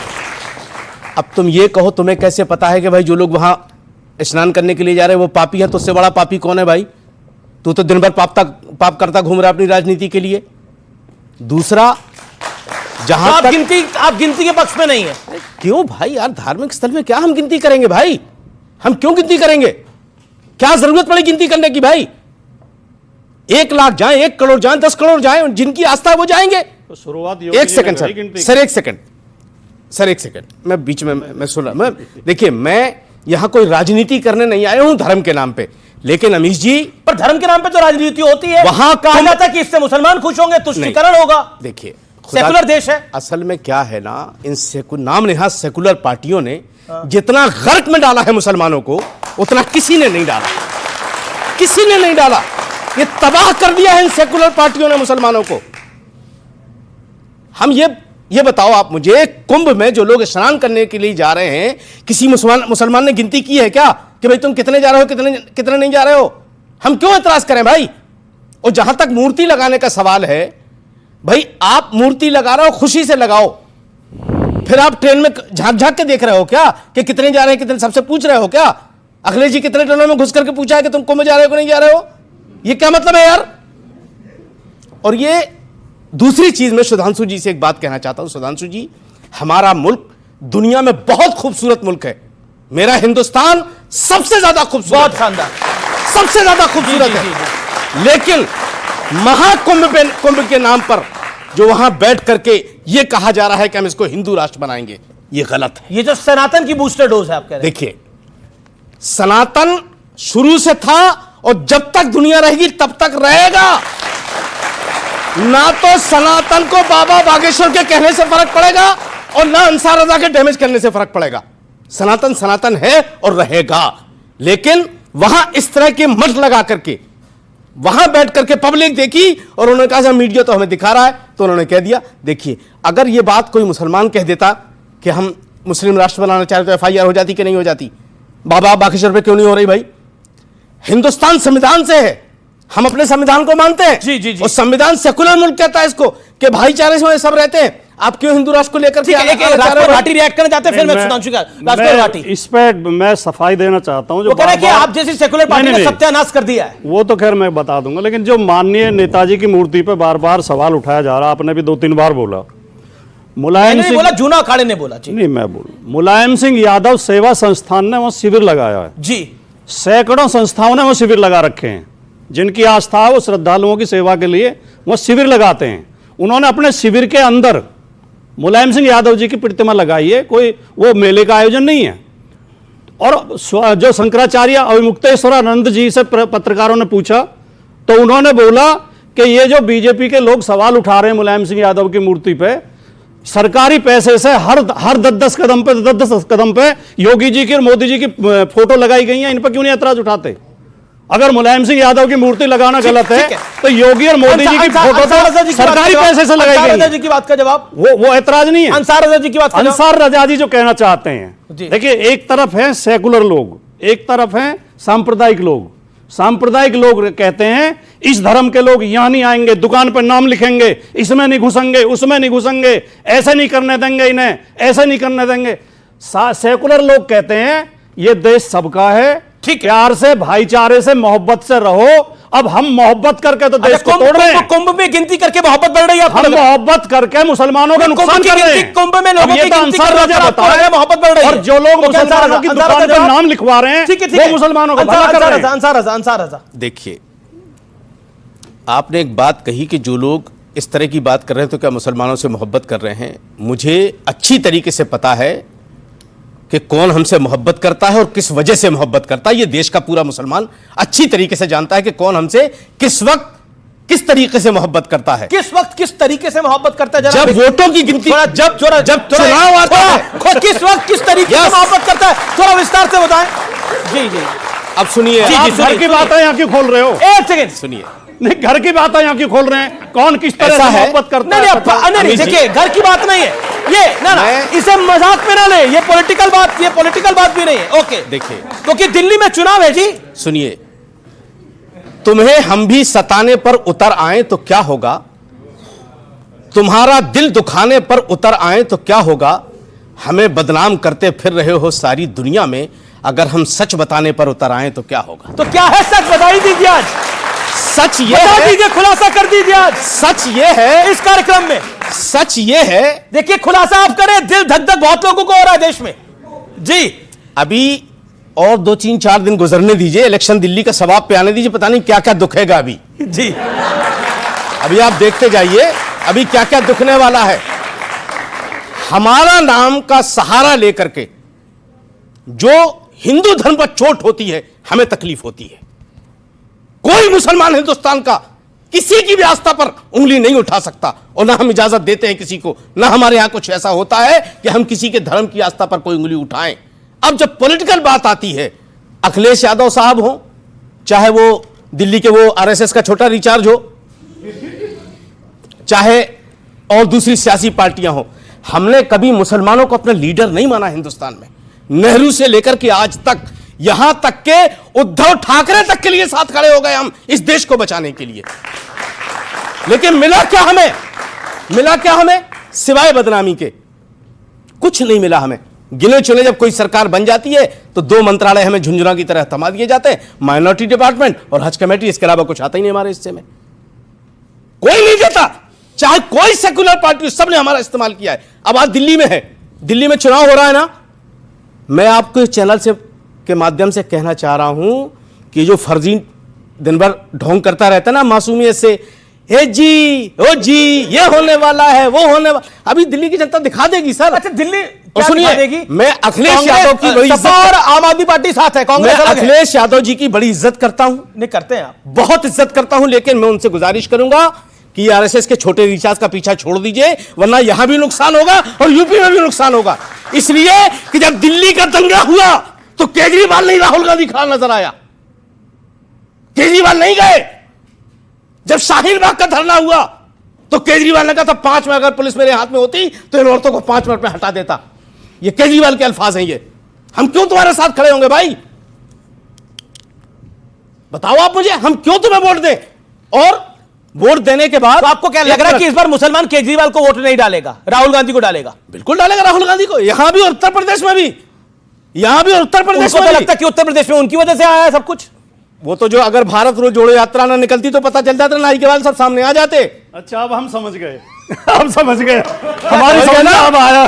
अब तुम ये कहो, तुम्हें कैसे पता है कि भाई जो लोग वहां स्नान करने के लिए जा रहे हैं वो पापी है? तो उससे बड़ा पापी कौन है भाई? तू तो दिन भर पाप करता घूम रहा अपनी राजनीति के लिए। दूसरा, जहां आप गिनती के पक्ष में नहीं है? क्यों भाई यार, धार्मिक स्थल में क्या हम गिनती करेंगे भाई? हम क्यों गिनती करेंगे? क्या जरूरत पड़ी गिनती करने की भाई? 1 लाख जाएं, 1 करोड़ जाएं, 10 करोड़ जाएं, जिनकी आस्था है वो जाएंगे। तो शुरुआत एक सेकंड सर, एक सेकंड, मैं बीच में मैं सुन रहा। मैं देखिए, मैं यहां कोई राजनीति करने नहीं आया हूं धर्म के नाम पे, लेकिन अमीश जी, पर धर्म के नाम पे तो राजनीति होती है। वहां कहा जाता है कि इससे मुसलमान खुश होंगे, तुष्टीकरण होगा। देखिए, सेकुलर देश है। असल में क्या है ना, इन नाम नेहाद सेकुलर पार्टियों ने जितना गर्क में डाला है मुसलमानों को, उतना किसी ने नहीं डाला। ये तबाह कर दिया है इन सेकुलर पार्टियों ने मुसलमानों को। हम ये बताओ आप मुझे, कुंभ में जो लोग स्नान करने के लिए जा रहे हैं, किसी मुसलमान ने गिनती की है क्या कि भाई तुम कितने जा रहे हो, कितने नहीं जा रहे हो? हम क्यों एतराज करें भाई? और जहां तक मूर्ति लगाने का सवाल है, भाई आप मूर्ति लगा रहे हो, खुशी से लगाओ। फिर आप ट्रेन में झांक के देख रहे हो क्या कि कितने जा रहे हैं, कितने? सबसे पूछ रहे हो क्या? अखिलेश जी कितने ट्रेनों में घुस करके पूछा है कि तुम कुंभ जा रहे हो कि नहीं जा रहे हो? ये क्या मतलब है यार? और ये दूसरी चीज, मैं सुधांशु जी से एक बात कहना चाहता हूं। सुधांशु जी, हमारा मुल्क दुनिया में बहुत खूबसूरत मुल्क है। मेरा हिंदुस्तान सबसे ज्यादा खूबसूरत, बहुत शानदार, सबसे ज्यादा खूबसूरत है। लेकिन महाकुंभ के नाम पर जो वहां बैठ करके ये कहा जा रहा है कि हम इसको हिंदू राष्ट्र बनाएंगे, ये गलत है। ये जो सनातन की बूस्टर डोज है आप कह रहे हैं। देखिए, सनातन शुरू से था और जब तक दुनिया रहेगी तब तक रहेगा। ना तो सनातन को बाबा बागेश्वर के कहने से फर्क पड़ेगा और ना अंसार रजा के डैमेज करने से फर्क पड़ेगा। सनातन सनातन है और रहेगा। लेकिन वहां इस तरह के मठ लगा करके वहां बैठ करके पब्लिक देखी और उन्होंने कहा मीडिया तो हमें दिखा रहा है, तो उन्होंने कह दिया। देखिए, अगर यह बात कोई मुसलमान कह देता कि हम मुस्लिम राष्ट्र बनाना चाहते तो एफआईआर हो जाती कि नहीं हो जाती? बाबा बागेश्वर पे क्यों नहीं हो रही भाई? हिंदुस्तान संविधान से है, हम अपने संविधान को मानते हैं। जी। और संविधान सेकुलर मुल्क कहता है इसको कि भाईचारे से सब रहते हैं। आप क्यों हिंदू राष्ट्र को लेकर राष्ट्रपति रिएक्ट करना चाहते हैं? फिर मैं सुधांशु का राष्ट्रपति इस पे मैं सफाई देना चाहता हूं। जो कह रहे हैं कि आप जैसी सेकुलर पार्टी ने सत्यानाश कर दिया है, वो तो खैर मैं बता दूंगा, लेकिन जो माननीय नेताजी की मूर्ति पे बार बार सवाल उठाया जा रहा, आपने भी 2-3 बार बोला। मुलायम सिंह बोला, जूना अखाड़े ने बोला। नहीं, मैं बोलूं, मुलायम सिंह यादव सेवा संस्थान ने वहां शिविर लगाया है जी। सैकड़ों संस्थाओं ने वहां शिविर लगा रखे हैं। जिनकी आस्था है वो श्रद्धालुओं की सेवा के लिए वह शिविर लगाते हैं। उन्होंने अपने शिविर के अंदर मुलायम सिंह यादव जी की प्रतिमा लगाई है, कोई वो मेले का आयोजन नहीं है। और जो शंकराचार्य अविमुक्तेश्वरानंद जी से पत्रकारों ने पूछा तो उन्होंने बोला कि ये जो बीजेपी के लोग सवाल उठा रहे हैं मुलायम सिंह यादव की मूर्ति पे, सरकारी पैसे से हर 10-10 कदम पे 10-10 कदम पे योगी जी की और मोदी जी की फोटो लगाई गई है। इन पर क्यों नहीं ऐतराज उठाते? अगर मुलायम सिंह यादव की मूर्ति लगाना गलत है तो योगी और मोदी जी की फोटो तो सरकारी पैसे से लगाई गई है। जी की बात का जवाब वो ऐतराज नहीं है। अंसार रजा जी की बात, अंसार रजा जी जो कहना चाहते हैं, देखिए एक तरफ है सेकुलर लोग, एक तरफ है सांप्रदायिक लोग। सांप्रदायिक लोग कहते हैं इस धर्म के लोग यहां नहीं आएंगे, दुकान पर नाम लिखेंगे, इसमें नहीं घुसेंगे, उसमें नहीं घुसेंगे, ऐसे नहीं करने देंगे, इन्हें ऐसे नहीं करने देंगे। सेकुलर लोग कहते हैं ये देश सबका है, ठीक, प्यार से, भाईचारे से, मोहब्बत से रहो। अब हम मोहब्बत करके तो देश को तोड़ रहे हैं। कुंभ में गिनती करके मोहब्बत बढ़ रही है, हम मोहब्बत करके मुसलमानों का नुकसान कर रहे हैं। कुंभ में लोगों की गिनती करके मोहब्बत बढ़ रही है, और जो लोग मुसलमानों की दुकान पर नाम लिखवा रहे हैं वो मुसलमानों को भला कर रहे हैं। अंसार रजा, देखिए आपने एक बात कही कि जो लोग इस तरह की बात कर रहे हैं तो क्या मुसलमानों से मोहब्बत कर रहे हैं। मुझे अच्छी तरीके से पता है कि कौन हमसे मोहब्बत करता है और किस वजह से मोहब्बत करता है। ये देश का पूरा मुसलमान अच्छी तरीके से जानता है कि कौन हमसे किस वक्त किस तरीके से मोहब्बत करता है, किस वक्त किस तरीके से मोहब्बत करता है। जब वोटों की गिनती, जब चुनाव आता है, किस वक्त किस तरीके से मोहब्बत करता है, थोड़ा विस्तार से बताएं। जी जी अब सुनिए, घर की बातें यहाँ क्यों खोल रहे हो? एक सेकंड सुनिए, नहीं घर की बात यहाँ क्यों खोल रहे हैं? कौन किस तरह से मोहब्बत करता है? नहीं, देखिए घर की बात नहीं है ये, ना इसे मजाक में ना ले, ये पॉलिटिकल बात भी नहीं है। ओके देखिए, क्योंकि दिल्ली में चुनाव है जी। सुनिए, तुम्हें हम भी सताने पर उतर आए तो क्या होगा, तुम्हारा दिल दुखाने पर उतर आए तो क्या होगा, हमें बदनाम करते फिर रहे हो सारी दुनिया में, अगर हम सच बताने पर उतर आए तो क्या होगा। तो क्या है सच, बताई दीजिए आज। सच ये है, खुलासा कर दीजिए आज। सच ये है इस कार्यक्रम में, सच ये है, देखिए खुलासा आप करें, दिल धक धक बहुत लोगों को हो रहा है देश में जी। अभी और 2-3-4 दिन गुजरने दीजिए, इलेक्शन दिल्ली का सवाब पे आने दीजिए, पता नहीं क्या क्या दुखेगा अभी जी। अभी आप देखते जाइए अभी क्या क्या दुखने वाला है। हमारा नाम का सहारा लेकर के जो हिंदू धर्म पर चोट होती है हमें तकलीफ होती है। कोई मुसलमान हिंदुस्तान का किसी की भी आस्था पर उंगली नहीं उठा सकता, और ना हम इजाजत देते हैं किसी को, ना हमारे यहां कुछ ऐसा होता है कि हम किसी के धर्म की आस्था पर कोई उंगली उठाएं। अब जब पॉलिटिकल बात आती है, अखिलेश यादव साहब हो, चाहे वो दिल्ली के वो आरएसएस का छोटा रिचार्ज हो, चाहे और दूसरी सियासी पार्टियां हो, हमने कभी मुसलमानों को अपना लीडर नहीं माना हिंदुस्तान में। नेहरू से लेकर के आज तक, यहां तक के उद्धव ठाकरे तक के लिए साथ खड़े हो गए हम इस देश को बचाने के लिए। लेकिन मिला क्या हमें सिवाय बदनामी के? कुछ नहीं मिला हमें। गिने चुने जब कोई सरकार बन जाती है तो 2 मंत्रालय हमें झुंझुना की तरह थमा दिए जाते हैं, माइनॉरिटी डिपार्टमेंट और हज कमेटी, इसके अलावा कुछ आता ही नहीं हमारे हिस्से में, कोई नहीं देता। चाहे कोई सेकुलर पार्टी, सबने हमारा इस्तेमाल किया है। अब आज दिल्ली में है, दिल्ली में चुनाव हो रहा है ना, मैं आपको इस चैनल से के माध्यम से कहना चाह रहा हूं कि जो फर्जी दिन भर ढोंग करता रहता है ना मासूमियत से, हे जी ओ जी ये होने वाला है वो होने वाला, अभी दिल्ली की जनता दिखा देगी सर। अच्छा दिल्ली सुनिए, मैं अखिलेश यादव की बड़ी इज्जत, और आम आदमी पार्टी साथ है, कांग्रेस मैं अखिलेश यादव जी की बड़ी इज्जत करता हूं। नहीं करते हैं आप? बहुत इज्जत करता हूं, लेकिन मैं उनसे गुजारिश करूंगा कि आरएसएस के छोटे रिचार्ज का पीछा छोड़ दीजिए, वरना यहां भी नुकसान होगा और यूपी में भी नुकसान होगा। इसलिए कि जब दिल्ली का दंगा हुआ तो केजरीवाल नहीं राहुल गांधी खड़ा नजर आया, केजरीवाल नहीं गए। जब शाहीन बाग का धरना हुआ तो केजरीवाल ने कहा था 5 मिनट अगर पुलिस मेरे हाथ में होती तो इन औरतों को 5 मिनट में हटा देता। ये केजरीवाल के अल्फाज हैं ये। हम क्यों तुम्हारे साथ खड़े होंगे भाई? बताओ आप मुझे, हम क्यों तुम्हें वोट दें? और वोट देने के बाद तो आपको क्या लग रहा है कि इस बार मुसलमान केजरीवाल को वोट नहीं डालेगा, राहुल गांधी को डालेगा? बिल्कुल डालेगा राहुल गांधी को, यहां भी और उत्तर प्रदेश में भी। यहां भी और उत्तर प्रदेश में तो लगता है कि उत्तर प्रदेश में उनकी वजह से आया है सब कुछ। वो तो जो अगर भारत रोज जोड़ो यात्रा ना निकलती तो पता चल जाता, नाई के बाल सब सामने आ जाते। अच्छा अब हम समझ गए, अब समझ गए, हमारी समझ में अब आया।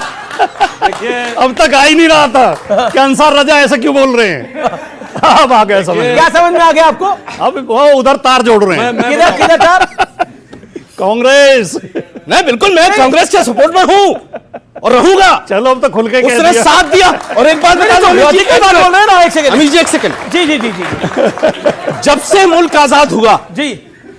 अब तक आ ही नहीं रहा था कि अंसार रजा ऐसा क्यों बोल रहे हैं, अब आ गया समझ। क्या समझ में आ गया आपको? अब वो उधर तार जोड़ रहे हैं। किधर तार? कांग्रेस नहीं, बिल्कुल मैं कांग्रेस के सपोर्ट में हूं और रहूंगा। चलो अब तो खुल के उसने साथ दिया। और एक बात बता दो, अमीर जी एक सेकंड। जी जी जी जी जब से मुल्क आजाद हुआ जी,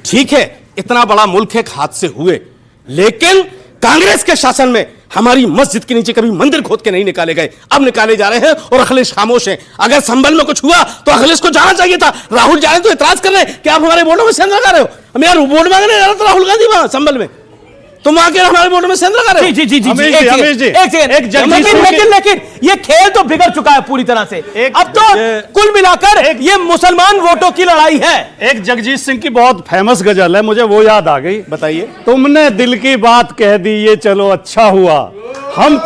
ठीक है इतना बड़ा मुल्क एक हाथ से हुए, लेकिन कांग्रेस के शासन में हमारी मस्जिद के नीचे कभी मंदिर खोद के नहीं निकाले गए, अब निकाले जा रहे हैं और अखिलेश खामोश हैं। अगर संभल में कुछ हुआ तो अखिलेश को जाना चाहिए था। राहुल जा रहे तो इतराज कर रहे हैं कि आप हमारे बोर्डों में सेंध लगा रहे हो। हम यार वोट मांगने जा रहा था राहुल गांधी वहां संभल में, तुम आके हमारे बोर्ड में सेंध लगा रहे हो। जी जी जी लेकिन ये खेल तो बिगड़ चुका है पूरी तरह से। अब तो कुल मिलाकर ये मुसलमान वोटों की लड़ाई है। एक जगजीत सिंह की बहुत फेमस गजल है, मुझे वो याद आ गई। बताइए। तुमने दिल की बात कह दी, ये चलो अच्छा हुआ। हम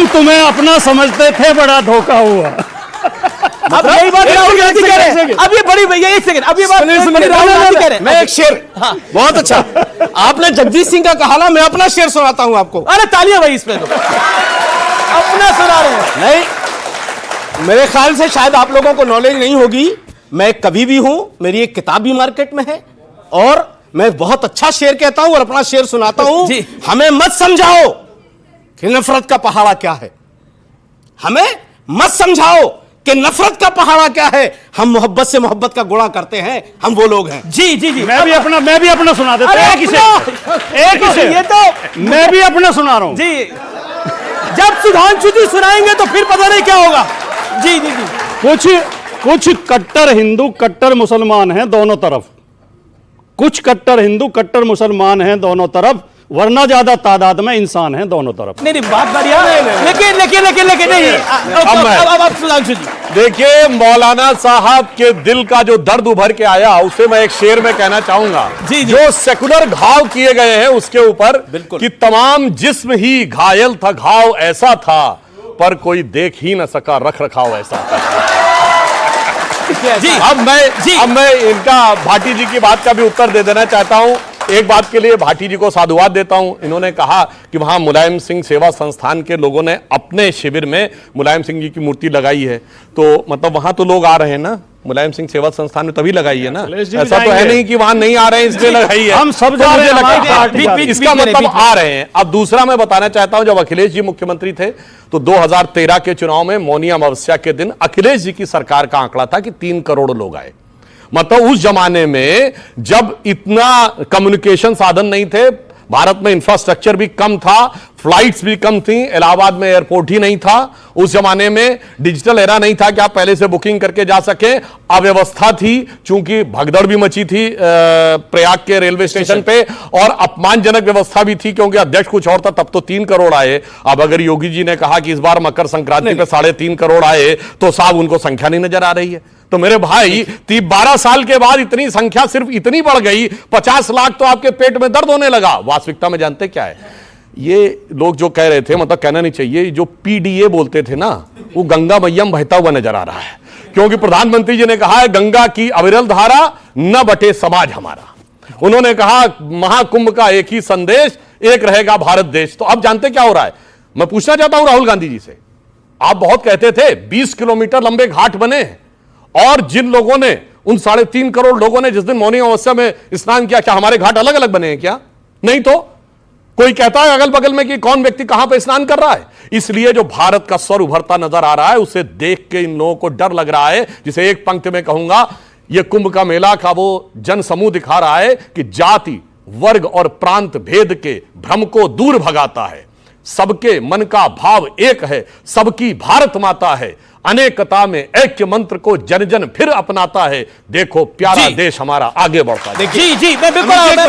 तुम्हें अपना समझते थे, बड़ा धोखा हुआ। अब यही बात राहुल गांधी कह रहे हैं। अब ये बड़ी भैया एक सेकंड, अब ये बात राहुल गांधी कह रहे हैं। मैं एक शेर, हाँ बहुत अच्छा, आपने जगजीत सिंह का कहा ना, मैं अपना शेर सुनाता हूं आपको। अरे तालियां भाई इसमें तो अपना सुना रहे हैं। नहीं, मेरे ख्याल से शायद आप लोगों को नॉलेज नहीं होगी, मैं एक कवि भी हूं, मेरी एक किताब भी मार्केट में है और मैं बहुत अच्छा शेर कहता हूं और अपना शेर सुनाता हूं। हमें मत समझाओ कि नफरत का पहाड़ा क्या है, हमें मत समझाओ कि नफरत का पहाड़ा क्या है। हम मोहब्बत से मोहब्बत का गुणा करते हैं, हम वो लोग हैं। जी जी जी, मैं भी अपना सुना देता हूं। एक ही ये तो मैं भी अपना सुना रहा हूं जी। जब सुधांशु जी सुनाएंगे तो फिर पता नहीं क्या होगा। जी जी जी, कुछ कट्टर हिंदू कट्टर मुसलमान हैं दोनों तरफ, कुछ कट्टर हिंदू कट्टर मुसलमान हैं दोनों तरफ, वरना ज्यादा तादाद में इंसान हैं दोनों तरफ। नहीं बात बढ़िया, लेकिन नहीं। अब सुधांशु जी देखिए, मौलाना साहब के दिल का जो दर्द उभर के आया उसे मैं एक शेर में कहना चाहूंगा। जो सेकुलर घाव किए गए हैं उसके ऊपर कि तमाम जिस्म ही घायल था, घाव ऐसा था पर कोई देख ही न सका, रख रखाव ऐसा था। जी अब मैं इनका भाटी जी की बात का भी उत्तर दे देना चाहता हूं। एक बात के लिए भाटी जी को साधुवाद देता हूं। इन्होंने कहा कि वहां मुलायम सिंह सेवा संस्थान के लोगों ने अपने शिविर में मुलायम सिंह जी की मूर्ति लगाई है, तो मतलब वहां तो लोग आ रहे हैं ना, मुलायम सिंह सेवा संस्थान में तभी लगाई है ना, ऐसा तो है नहीं कि वहां नहीं आ रहे हैं इसलिए लगाई है। हम सब इसका मतलब आ रहे हैं। अब दूसरा मैं बताना चाहता हूं, जब अखिलेश जी मुख्यमंत्री थे तो 2013 के चुनाव में मौनी अमावस्या के दिन अखिलेश जी की सरकार का आंकड़ा था कि 3 करोड़ लोग आए। मतलब उस जमाने में जब इतना कम्युनिकेशन साधन नहीं थे, भारत में इंफ्रास्ट्रक्चर भी कम था, फ्लाइट्स भी कम थी, इलाहाबाद में एयरपोर्ट ही नहीं था, उस जमाने में डिजिटल एरा नहीं था कि आप पहले से बुकिंग करके जा सके, अव्यवस्था थी, चूंकि भगदड़ भी मची थी प्रयाग के रेलवे स्टेशन पे, और अपमानजनक व्यवस्था भी थी क्योंकि अध्यक्ष कुछ और था, तब तो 3 करोड़ आए। अब अगर योगी जी ने कहा कि इस बार मकर संक्रांति पे 3.5 करोड़ आए तो साहब उनको संख्या नहीं नजर आ रही है। तो मेरे भाई 12 साल के बाद इतनी संख्या सिर्फ इतनी बढ़ गई, 50 लाख तो आपके पेट में दर्द होने लगा। वास्तविकता में जानते क्या है, ये लोग जो कह रहे थे, मतलब कहना नहीं चाहिए, जो पीडीए बोलते थे ना, वो गंगा मैया में बहता हुआ नजर आ रहा है, क्योंकि प्रधानमंत्री जी ने कहा है गंगा की अविरल धारा न बटे समाज हमारा। उन्होंने कहा महाकुंभ का एक ही संदेश, एक रहेगा भारत देश। तो अब जानते क्या हो रहा है, मैं पूछना चाहता हूं राहुल गांधी जी से, आप बहुत कहते थे 20 किलोमीटर लंबे घाट बने हैं, और जिन लोगों ने, उन 3.5 करोड़ लोगों ने जिस दिन मौनी अमावस्या में स्नान किया, क्या हमारे घाट अलग अलग बने हैं क्या? नहीं तो कोई कहता है अगल बगल में कि कौन व्यक्ति कहां पे स्नान कर रहा है। इसलिए जो भारत का स्वर उभरता नजर आ रहा है उसे देख के इन लोगों को डर लग रहा है, जिसे एक पंक्ति में कहूंगा, यह कुंभ का मेला का वो जन समूह दिखा रहा है कि जाति वर्ग और प्रांत भेद के भ्रम को दूर भगाता है, सबके मन का भाव एक है, सबकी भारत माता है, अनेकता में ऐक्य मंत्र को जन जन फिर अपनाता है, देखो प्यारा देश हमारा आगे बढ़ता है। जी मैं बिल्कुल आ रहा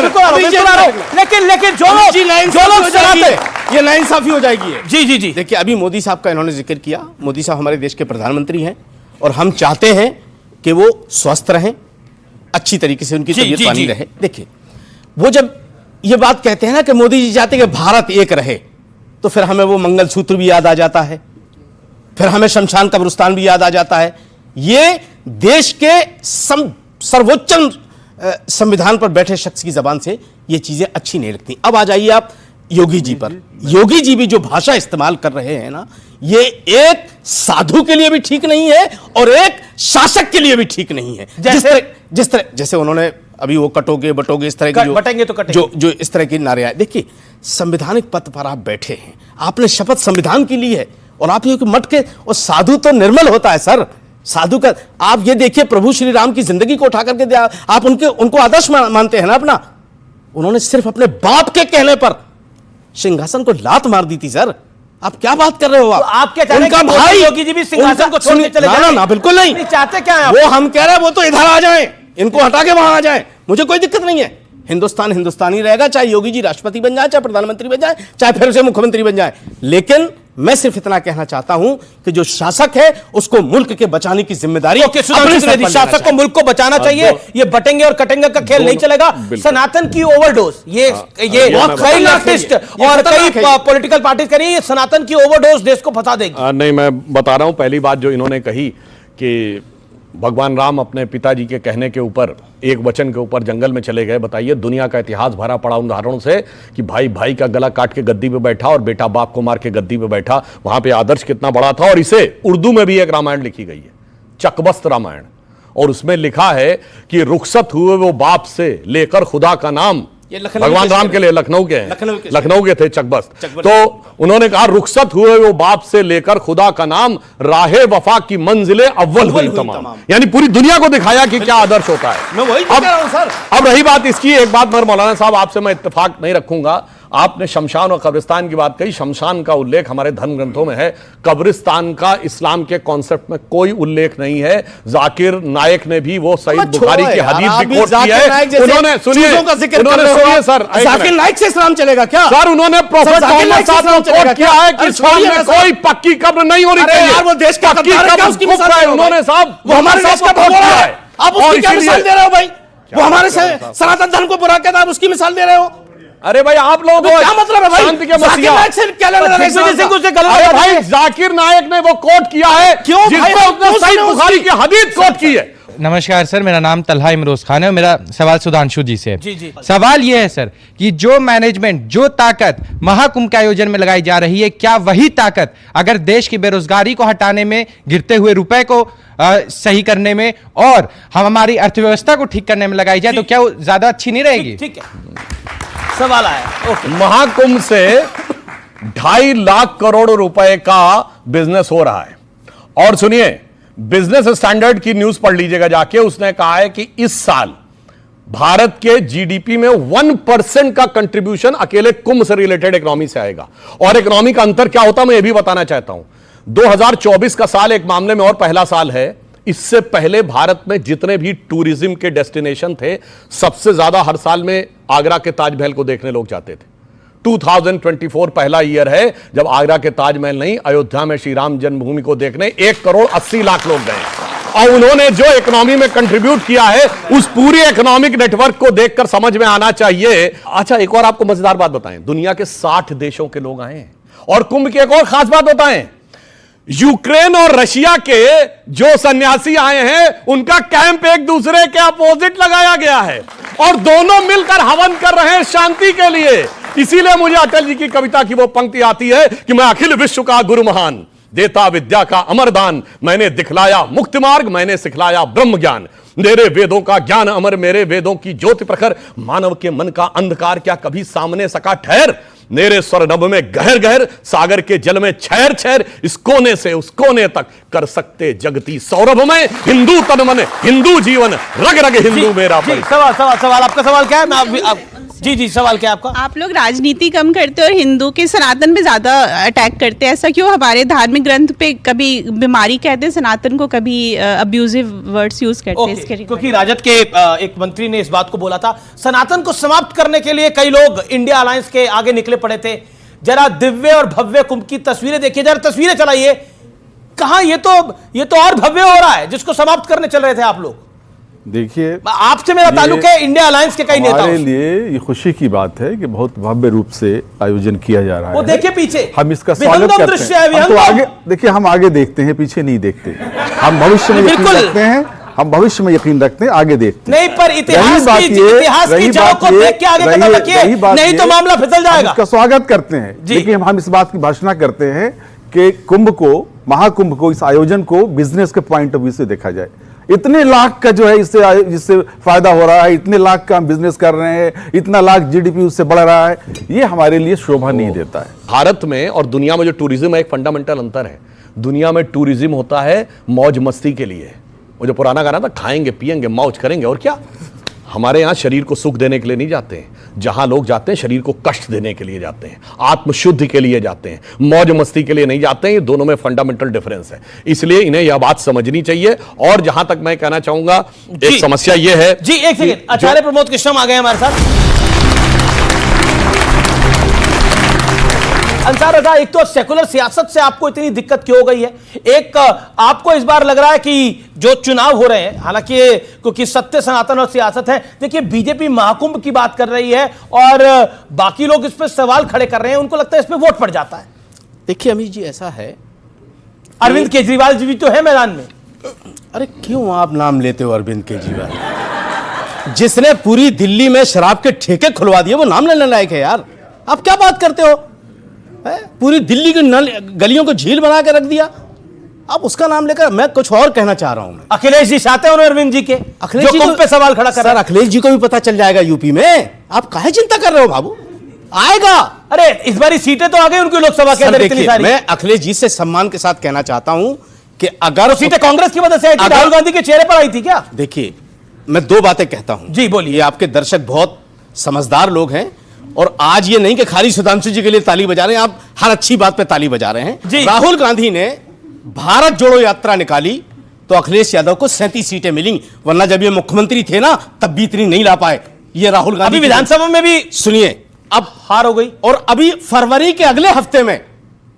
हूं, लेकिन जो लोग चलाते, ये नाइंसाफी हो जाएगी। जी देखिए, अभी मोदी साहब का इन्होंने जिक्र किया। मोदी साहब हमारे देश के प्रधानमंत्री हैं और हम चाहते हैं कि वो स्वस्थ रहें, अच्छी तरीके से उनकी तबीयत बनी रहे। देखिए, वो जब ये बात कहते हैं ना कि मोदी जी चाहते हैं कि भारत एक रहे, तो फिर हमें वो मंगलसूत्र भी याद आ जाता है, फिर हमें शमशान कब्रिस्तान भी याद आ जाता है। ये देश के सर्वोच्च संविधान पर बैठे शख्स की जबान से ये चीजें अच्छी नहीं लगती। अब आ जाइए आप योगी जी पर। योगी जी भी जो भाषा इस्तेमाल कर रहे हैं ना, ये एक साधु के लिए भी ठीक नहीं है और एक शासक के लिए भी ठीक नहीं है। जिस तरह जैसे उन्होंने अभी वो कटोगे बटोगे इस तरह की बटेंगे तो जो इस तरह की नारे आए। देखिए, संवैधानिक पद पर आप बैठे हैं, आपने शपथ संविधान की ली है, और आप ये मट के, और साधु तो निर्मल होता है सर, साधु का आप ये देखिए, प्रभु श्री राम की जिंदगी को उठा करके आप उनको आदर्श मानते हैं ना अपना। उन्होंने सिर्फ अपने बाप के कहने पर सिंहासन को लात मार दी थी सर। आप क्या बात कर रहे हो? आप क्या चाहते हैं उनका कि भाई योगी जी भी सिंहासन को छोड़ के चले जाएं? ना, बिल्कुल नहीं। चाहते क्या है? वो हम कह रहे हैं वो तो इधर आ जाएं, इनको हटा के वहां आ जाएं, मुझे कोई दिक्कत नहीं है। हिंदुस्तान हिंदुस्तानी रहेगा, चाहे योगी जी राष्ट्रपति बन जाए, चाहे प्रधानमंत्री बन जाए, चाहे फिर से मुख्यमंत्री बन जाए। लेकिन मैं सिर्फ इतना कहना चाहता हूं कि जो शासक है उसको मुल्क के बचाने की जिम्मेदारी शासक को मुल्क को बचाना चाहिए। ये बटेंगे और कटेंगे का खेल नहीं चलेगा। सनातन की ओवरडोज, ये कई आर्टिस्ट और कई पॉलिटिकल पार्टीज कह रही है सनातन की ओवरडोज देश को फंसा देगी। नहीं, मैं बता रहा हूं, पहली बात जो इन्होंने कही कि भगवान राम अपने पिताजी के कहने के ऊपर, एक वचन के ऊपर जंगल में चले गए। बताइए, दुनिया का इतिहास भरा पड़ा उदाहरणों से कि भाई भाई का गला काट के गद्दी पे बैठा और बेटा बाप को मार के गद्दी पे बैठा। वहां पे आदर्श कितना बड़ा था। और इसे उर्दू में भी एक रामायण लिखी गई है, चकबस्त रामायण, और उसमें लिखा है कि रुखसत हुए वो बाप से लेकर खुदा का नाम। भगवान राम के लिए लखनऊ के थे चकबस्त। तो उन्होंने कहा रुखसत हुए वो बाप से लेकर खुदा का नाम, राहे वफा की मंजिले अव्वल हुई तमाम। यानी पूरी दुनिया को दिखाया कि क्या आदर्श होता है। मैं वही कह रहा हूं सर। अब रही बात इसकी, एक बात मगर मौलाना साहब आपसे मैं इत्तेफाक नहीं रखूंगा। आपने शमशान और कब्रिस्तान की बात कही। शमशान का उल्लेख हमारे धर्म ग्रंथों में है, कब्रिस्तान का इस्लाम के कॉन्सेप्ट में कोई उल्लेख नहीं है। जाकिर नायक ने भी वो सईद बुखारी की हदीस भी कोट किया है। उन्होंने सुनिए सर, जाकिर नायक से इस्लाम चलेगा क्या सर? उन्होंने प्रोफेट मोहम्मद साहब को कोट किया है कि इस्लाम में कोई पक्की कब्र नहीं होनी चाहिए। यार वो देश का उन्होंने साहब वो हमारे देश का कोट किया है। आप उसकी क्या मिसाल दे रहे हो भाई? वो हमारे सनातन धर्म को बुरा कहता है, आप उसकी मिसाल दे रहे हो? अरे भाई आप लोगों को क्या मतलब है भाई? शांति के मसीहा। अरे भाई जाकिर नायक ने वो कोट किया है जिसमें उसने सईद बुखारी की हदीस कोट की है। नमस्कार सर, मेरा नाम तलहा इमरोज खान है और मेरा सवाल सुधांशु जी से है। जी। सवाल यह है सर कि जो मैनेजमेंट, जो ताकत महाकुंभ के आयोजन में लगाई जा रही है, क्या वही ताकत अगर देश की बेरोजगारी को हटाने में, गिरते हुए रुपए को सही करने में और हमारी अर्थव्यवस्था को ठीक करने में लगाई जाए तो क्या वो ज्यादा अच्छी नहीं रहेगी? ठीक है, सवाल आया। महाकुंभ से 2.5 लाख करोड़ रुपए का बिजनेस हो रहा है। और सुनिए, बिजनेस स्टैंडर्ड की न्यूज पढ़ लीजिएगा जाके। उसने कहा है कि इस साल भारत के जीडीपी में 1% का कंट्रीब्यूशन अकेले कुंभ से रिलेटेड इकोनॉमी से आएगा। और इकोनॉमी का अंतर क्या होता है मैं ये भी बताना चाहता हूं। 2024 का साल एक मामले में और पहला साल है। इससे पहले भारत में जितने भी टूरिज्म के डेस्टिनेशन थे, सबसे ज्यादा हर साल में आगरा के ताजमहल को देखने लोग जाते थे। 2024 पहला ईयर है जब आगरा के ताजमहल नहीं, अयोध्या में श्री राम जन्मभूमि को देखने 1,80,00,000 लोग गए। और उन्होंने जो इकोनॉमी में कंट्रीब्यूट किया है, उस पूरे इकोनॉमिक नेटवर्क को देखकर समझ में आना चाहिए। अच्छा, एक और आपको मजेदार बात बताएं, दुनिया के 60 देशों के लोग आए हैं। और कुंभ की एक और खास बात बताएं, यूक्रेन और रशिया के जो सन्यासी आए हैं, उनका कैंप एक दूसरे के अपोजिट लगाया गया है और दोनों मिलकर हवन कर रहे हैं शांति के लिए। इसीलिए मुझे अटल जी की कविता की वो पंक्ति आती है कि मैं अखिल विश्व का गुरु महान, देता विद्या का अमरदान, मैंने दिखलाया मुक्ति मार्ग, मैंने सिखलाया ब्रह्म ज्ञान, मेरे वेदों का ज्ञान अमर, मेरे वेदों की ज्योति प्रखर, मानव के मन का अंधकार क्या कभी सामने सका ठहर, मेरे स्वर नभ में गहर गहर, सागर के जल में छैर छैर, इस कोने से उस कोने तक कर सकते जगती सौरभ में, हिंदू तन मन हिंदू जीवन, रग रग हिंदू मेरा। सवाल आपका सवाल क्या है? जी, सवाल क्या है आपका? आप लोग राजनीति कम करते और हिंदू के सनातन पे ज्यादा अटैक करते हैं, ऐसा क्यों? हमारे धार्मिक ग्रंथ पे कभी बीमारी कहते हैं सनातन को, कभी अब्यूजिव वर्ड्स यूज करते हैं इसके। क्योंकि राजद के एक मंत्री ने इस बात को बोला था, सनातन को समाप्त करने के लिए कई लोग इंडिया अलायंस के आगे निकले पड़े थे। जरा दिव्य और भव्य कुंभ की तस्वीरें देखिए, जरा तस्वीरें चलाइए। कहां ये तो और भव्य हो रहा है जिसको समाप्त करने चल रहे थे आप लोग। देखिए, आपसे मेरा ताल्लुक है इंडिया अलायंस के कई नेताओं से। हमारे लिए ये खुशी की बात है कि बहुत भव्य रूप से आयोजन किया जा रहा है। वो देखिए पीछे, हम इसका स्वागत करते हैं। हम तो आगे देखिए, हम आगे देखते हैं, पीछे नहीं देखते। हम भविष्य में यकीन रखते हैं, हम भविष्य में यकीन रखते हैं, आगे देखते हैं। नहीं, पर इतिहास की जड़ों को देख के आगे कदम रखिए, नहीं तो मामला फिसल जाएगा। इसका स्वागत करते हैं, लेकिन हम इस बात की घोषणा करते हैं कि कुंभ को, महाकुंभ को, इस आयोजन को बिजनेस के पॉइंट ऑफ व्यू से देखा जाए। इतने लाख का जो है इससे फायदा हो रहा है, इतने लाख का हम बिजनेस कर रहे हैं, इतना लाख जीडीपी उससे बढ़ रहा है, ये हमारे लिए शोभा नहीं देता है। भारत में और दुनिया में जो टूरिज्म है, एक फंडामेंटल अंतर है। दुनिया में टूरिज्म होता है मौज मस्ती के लिए। वो जो पुराना गाना था, खाएंगे पिएंगे मौज करेंगे और क्या। हमारे यहां शरीर को सुख देने के लिए नहीं जाते हैं, जहां लोग जाते हैं शरीर को कष्ट देने के लिए जाते हैं, आत्मशुद्धि के लिए जाते हैं, मौज मस्ती के लिए नहीं जाते हैं। ये दोनों में फंडामेंटल डिफरेंस है, इसलिए इन्हें यह बात समझनी चाहिए। और जहां तक मैं कहना चाहूंगा, एक समस्या यह है जी, एक सेकंड, आचार्य प्रमोद कृष्णम आ गए हमारे साथ। अंसार रजा, एक तो सेकुलर सियासत से आपको इतनी दिक्कत क्यों हो गई है? एक आपको इस बार लग रहा है कि जो चुनाव हो रहे हैं, हालांकि क्योंकि सत्य सनातन और सियासत है, देखिए बीजेपी महाकुंभ की बात कर रही है और बाकी लोग इस पर सवाल खड़े कर रहे हैं, उनको लगता है इस पर वोट पड़ जाता है। देखिए अमीश जी, ऐसा है, अरविंद केजरीवाल जी भी तो है मैदान में। अरे क्यों आप नाम लेते हो अरविंद केजरीवाल? जिसने पूरी दिल्ली में शराब के ठेके खुलवा दिए, वो नाम लेने लायक है यार? आप क्या बात करते हो? पूरी दिल्ली की गलियों को झील बना के रख दिया, आप उसका नाम लेकर। मैं कुछ और कहना चाह रहा हूं। अखिलेश जी चाहते हैं अरविंद जी के, अखिलेश जी पे सवाल खड़ा कर रहे हैं। अखिलेश जी को भी पता चल जाएगा यूपी में, आप काहे चिंता कर रहे हो बाबू? आएगा। अरे इस बारी सीटें तो आ गई उनकी लोकसभा के अंदर इतनी सारी। मैं अखिलेश जी से सम्मान के साथ कहना चाहता हूं कि अगर सीटें कांग्रेस की वजह से आई थी, राहुल गांधी के चेहरे पर आई थी क्या? देखिए, मैं दो बातें कहता हूं जी, बोलिए। आपके दर्शक बहुत समझदार लोग हैं और आज ये नहीं कि खाली सुधांशु जी के लिए ताली बजा रहे हैं, आप हर अच्छी बात पे ताली बजा रहे हैं। राहुल गांधी ने भारत जोड़ो यात्रा निकाली तो अखिलेश यादव को 37 सीटें मिली, वरना जब ये मुख्यमंत्री थे ना तब भी इतनी नहीं ला पाए। ये राहुल गांधी विधानसभा में भी सुनिए, अब हार हो गई। और अभी फरवरी के अगले हफ्ते में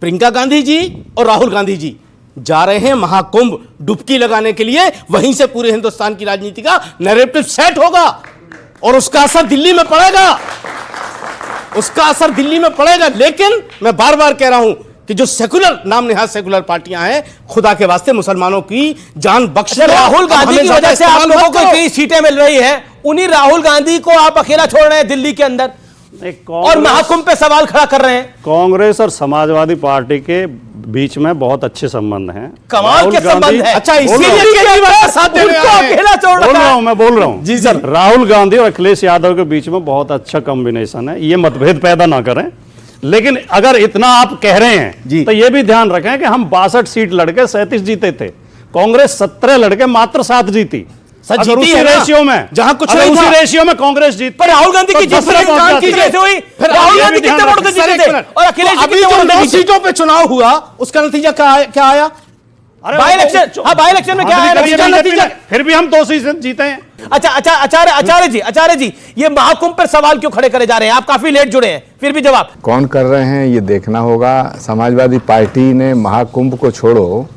प्रियंका गांधी जी और राहुल गांधी जी जा रहे हैं महाकुंभ डुबकी लगाने के लिए। वहीं से पूरे हिंदुस्तान की राजनीति का नैरेटिव सेट होगा और उसका असर दिल्ली में पड़ेगा, उसका असर दिल्ली में पड़ेगा। लेकिन मैं बार बार कह रहा हूं कि जो सेकुलर नाम नेहाद सेकुलर पार्टियां हैं, खुदा के वास्ते मुसलमानों की जान बख्श। राहुल गांधी की वजह से आप लोगों को इतनी सीटें मिल रही है, उन्हीं राहुल गांधी को आप अकेला छोड़ रहे हैं दिल्ली के अंदर और महाकुंभ पे सवाल खड़ा कर रहे हैं। कांग्रेस और समाजवादी पार्टी के बीच में बहुत अच्छे संबंध हैं, कमाल के संबंध है। अच्छा, इसीलिए साथ दे रहे हैं। अकेला छोड़ रहा हूं, मैं बोल रहा हूं जी सर। राहुल गांधी और अखिलेश यादव के बीच में बहुत अच्छा कॉम्बिनेशन है, ये मतभेद पैदा ना करें। लेकिन अगर इतना आप कह रहे हैं तो ये भी ध्यान रखें कि हम 62 सीट लड़के 37 जीते थे, कांग्रेस 17 लड़के मात्र 7 जीती। अगर उसी रेशियो में, जहां कुछ अगर उसी रेशियो में कांग्रेस जीत, पर राहुल गांधी की जीत कैसे हुई? राहुल गांधी कितने वोट से जीते थे और अखिलेश अभी जो 9 सीटों पे चुनाव हुआ उसका नतीजा क्या आया? बाई इलेक्शन में क्या आया? फिर भी हम 2 सीट जीते हैं। अच्छा, आचार्य जी, ये महाकुंभ पर सवाल क्यों खड़े करे जा रहे हैं? आप काफी लेट जुड़े हैं, फिर भी जवाब कौन कर रहे हैं ये देखना होगा। समाजवादी पार्टी ने महाकुंभ को छोड़ो,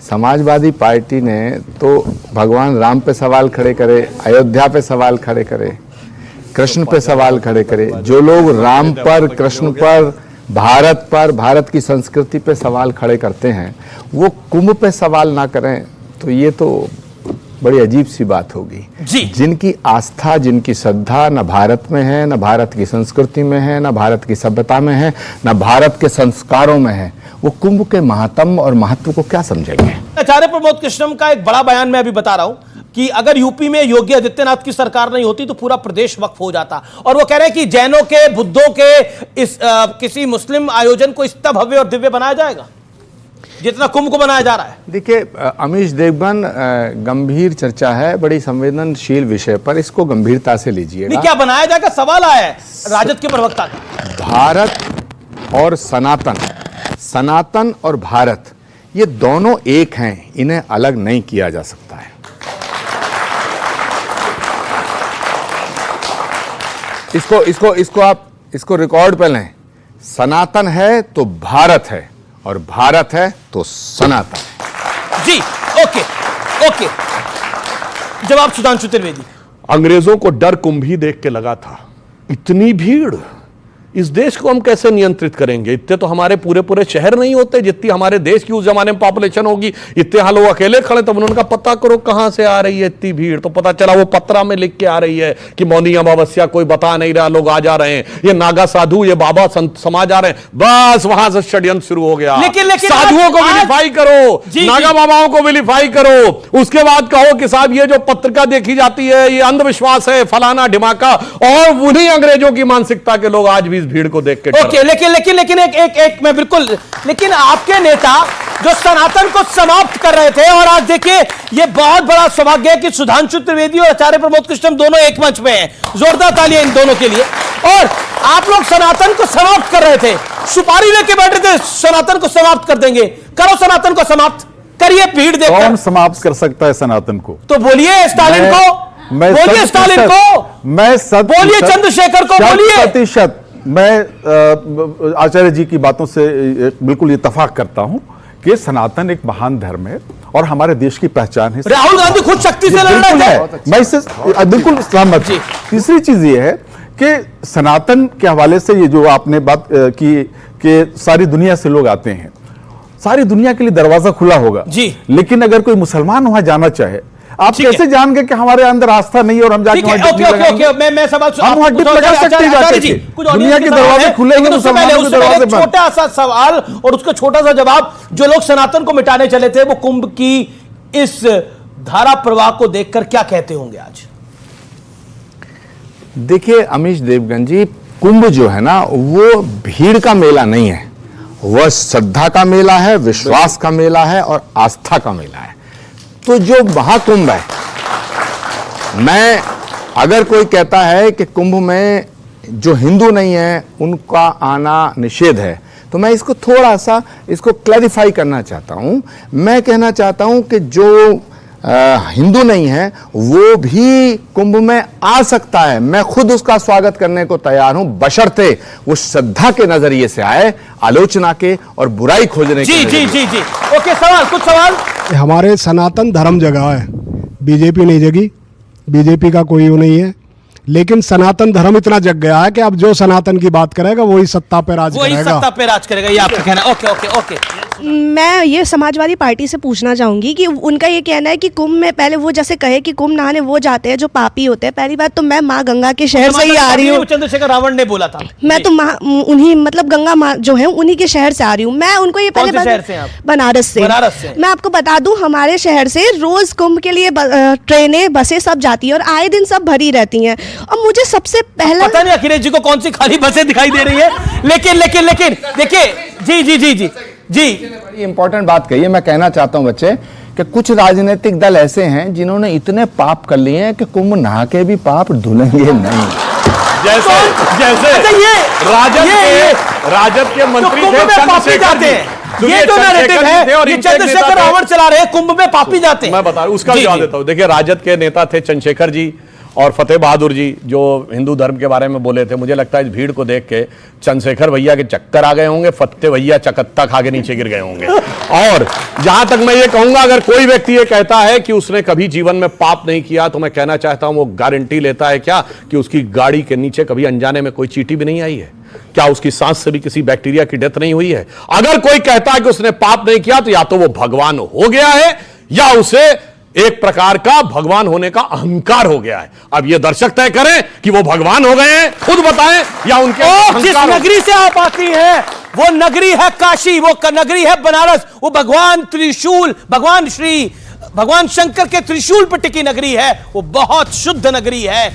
समाजवादी पार्टी ने तो भगवान राम पे सवाल खड़े करे, अयोध्या पे सवाल खड़े करे, कृष्ण पे सवाल खड़े करे। जो लोग राम पर, कृष्ण पर, भारत पर, भारत की संस्कृति पे सवाल खड़े करते हैं, वो कुंभ पे सवाल ना करें तो ये तो बड़ी अजीब सी बात होगी। जिनकी आस्था, जिनकी श्रद्धा न भारत में है, न भारत की संस्कृति में है, न भारत की सभ्यता में है, न भारत के संस्कारों में है, वो कुंभ के महात्म और महत्व को क्या समझेंगे? आचार्य प्रमोद कृष्णम का एक बड़ा बयान मैं अभी बता रहा हूं कि अगर यूपी में योगी आदित्यनाथ की सरकार नहीं होती तो पूरा प्रदेश वक्फ हो जाता। और वो कह रहे हैं कि जैनों के, बुद्धों के इस किसी मुस्लिम आयोजन को इतना भव्य और दिव्य बनाया जाएगा जितना कुंभ को बनाया जा रहा है। देखिए अमीश देवगन, गंभीर चर्चा है, बड़ी संवेदनशील विषय पर, इसको गंभीरता से लीजिएगा। क्या बनाया जाएगा? सवाल आया है राजद के प्रवक्ता का। भारत और सनातन, सनातन और भारत, ये दोनों एक हैं, इन्हें अलग नहीं किया जा सकता है। इसको आप रिकॉर्ड पे लें। सनातन है तो भारत है और भारत है तो सनातन है। जी, ओके। जवाब सुधांशु त्रिवेदी। अंग्रेजों को डर कुंभ ही देख के लगा था। इतनी भीड़, इस देश को हम कैसे नियंत्रित करेंगे? इतने तो हमारे पूरे शहर नहीं होते जितनी हमारे देश की उस जमाने में पॉपुलेशन होगी। इतने यहाँ लोग अकेले खड़े, तब उन्होंने कहा पता करो कहां से आ रही है इतनी भीड़। तो पता चला वो पत्रा में लिख के आ रही है कि मौनी अमावस्या कोई बता नहीं रहा, लोग आ जा रहे हैं, ये नागा साधु, ये बाबा समाज आ रहे हैं। बस वहां से षड्यंत्र शुरू हो गया। लेकिन साधुओं को विलीफाई करो, नागा बाबाओं को विलीफाई करो, उसके बाद कहो कि साहब ये जो पत्रिका देखी जाती है ये अंधविश्वास है, फलाना ढिमाका। और उन्हीं अंग्रेजों की मानसिकता के लोग आज भी इस भीड़ को देख के ओके, लेकिन एक मैं बिल्कुल, लेकिन आपके नेता जो सनातन को समाप्त कर रहे थे। और आज देखिए ये बहुत बड़ा सौभाग्य है कि सुधांशु त्रिवेदी और आचार्य प्रमोद कृष्णम दोनों एक मंच पे हैं। जोरदार तालियां इन दोनों के लिए। और आप लोग सनातन को समाप्त कर रहे थे, सुपारी लेके बैठे थे सनातन को समाप्त कर देंगे। करो सनातन को समाप्त करिए, भीड़ देखकर। कौन समाप्त कर सकता है सनातन को? तो बोलिए स्टालिन को, बोलिए स्टालिन को, मैं बोलिए चंद्रशेखर को, बोलिए। प्रतिशत मैं आचार्य जी की बातों से बिल्कुल इत्तेफाक करता हूं कि सनातन एक महान धर्म है और हमारे देश की पहचान है। राहुल गांधी खुद शक्ति से लड़ रहे थे। मैं इससे बिल्कुल सहमत हूं। तीसरी चीज ये है कि सनातन के हवाले से ये जो आपने बात की कि सारी दुनिया से लोग आते हैं, सारी दुनिया के लिए दरवाजा खुला होगा जी। लेकिन अगर कोई मुसलमान वहां जाना चाहे, आप कैसे जान गए कि हमारे अंदर आस्था नहीं है और हम जाके वहां डिप लगाएंगे? मैं सवाल हम वहां डिप लगा सकते हैं जाके। दुनिया के दरवाजे खुले हैं, मुसलमानों के दरवाजे बंद। छोटा सा सवाल और उसका छोटा सा जवाब। जो लोग सनातन को मिटाने चले थे वो कुंभ की इस धारा प्रवाह को देखकर क्या कहते होंगे आज? देखिए अमीश देवगन जी, कुंभ जो है ना वो भीड़ का मेला नहीं है, वह श्रद्धा का मेला है, विश्वास का मेला है और आस्था का मेला है। तो जो महाकुंभ है, मैं अगर कोई कहता है कि कुंभ में जो हिंदू नहीं है उनका आना निषेध है, तो मैं इसको थोड़ा सा इसको क्लैरिफाई करना चाहता हूं। मैं कहना चाहता हूं कि जो हिंदू नहीं है वो भी कुंभ में आ सकता है। मैं खुद उसका स्वागत करने को तैयार हूं, बशर्ते वो श्रद्धा के नजरिए से आए, आलोचना के और बुराई खोजने के। जी। ओके, सवाल, कुछ सवाल। हमारे सनातन धर्म जगह है, बीजेपी नहीं जगी, बीजेपी का कोई वो नहीं है, लेकिन सनातन धर्म इतना जग गया है कि अब जो सनातन की बात करेगा वही सत्ता पे राज करेगा। वही सत्ता पे राज करेगा, ये आपका कहना। ओके। मैं ये समाजवादी पार्टी से पूछना चाहूंगी कि उनका ये कहना है कि कुंभ में पहले वो जैसे कहे कि कुंभ नहाने वो जाते हैं जो पापी होते हैं। पहली बात तो मैं माँ गंगा के शहर से ही आ रही हूँ। चंद्रशेखर रावण ने बोला था। मैं तो उन्हीं मतलब गंगा माँ जो है उन्हीं के शहर से आ रही हूँ। मैं उनको ये पहले बनारस से मैं आपको बता दूं, हमारे शहर से रोज कुंभ के लिए ट्रेनें बसें सब जाती है और आए दिन सब भरी रहती हैं। और मुझे सबसे पहला पता नहीं अखिलेश जी को कौन सी खाली बसें दिखाई दे रही है, लेकिन देखिए जी बड़ी इंपॉर्टेंट बात कही है। मैं कहना चाहता हूं बच्चे कि कुछ राजनीतिक दल ऐसे हैं जिन्होंने इतने पाप कर लिए हैं कि कुंभ नहा के भी पाप धुलेंगे नहीं। जैसे ये राजद के मंत्री थे चंद्रशेखर जी, ये जो नैरेटिव है ये चंद्रशेखर रावण चला रहे हैं, कुंभ में पापी जाते हैं। मैं बता रहा हूं, उसका जवाब देता हूं। देखिए राजद के नेता थे चंद्रशेखर जी और फतेह बहादुर जी, जो हिंदू धर्म के बारे में बोले थे। मुझे लगता है इस भीड़ को देख के चंद्रशेखर भैया के चक्कर आ गए होंगे, फतेह भैया चकत्ता खा के नीचे गिर गए होंगे। और जहां तक मैं ये कहूंगा, अगर कोई व्यक्ति ये कहता है कि उसने कभी जीवन में पाप नहीं किया, तो मैं कहना चाहता हूं वो गारंटी लेता है क्या कि उसकी गाड़ी के नीचे कभी अनजाने में कोई चींटी भी नहीं आई है? क्या उसकी सांस से भी किसी बैक्टीरिया की डेथ नहीं हुई है? अगर कोई कहता है कि उसने पाप नहीं किया, तो या तो वो भगवान हो गया है या उसे एक प्रकार का भगवान होने का अहंकार हो गया है। अब ये दर्शक तय करें कि वो भगवान हो गए हैं, खुद बताएं, या उनके जिस नगरी से आप आती हैं वो नगरी है काशी, वो नगरी है बनारस, वो भगवान त्रिशूल, भगवान शंकर के त्रिशूल पर टिकी नगरी है, वो बहुत शुद्ध नगरी है।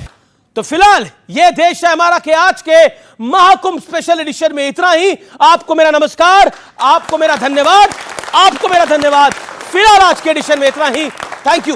तो फिलहाल ये देश है हमारा के आज के महाकुंभ स्पेशल एडिशन में इतना ही। आपको मेरा नमस्कार, आपको मेरा धन्यवाद, फिलहाल आज के एडिशन में इतना ही। Thank you.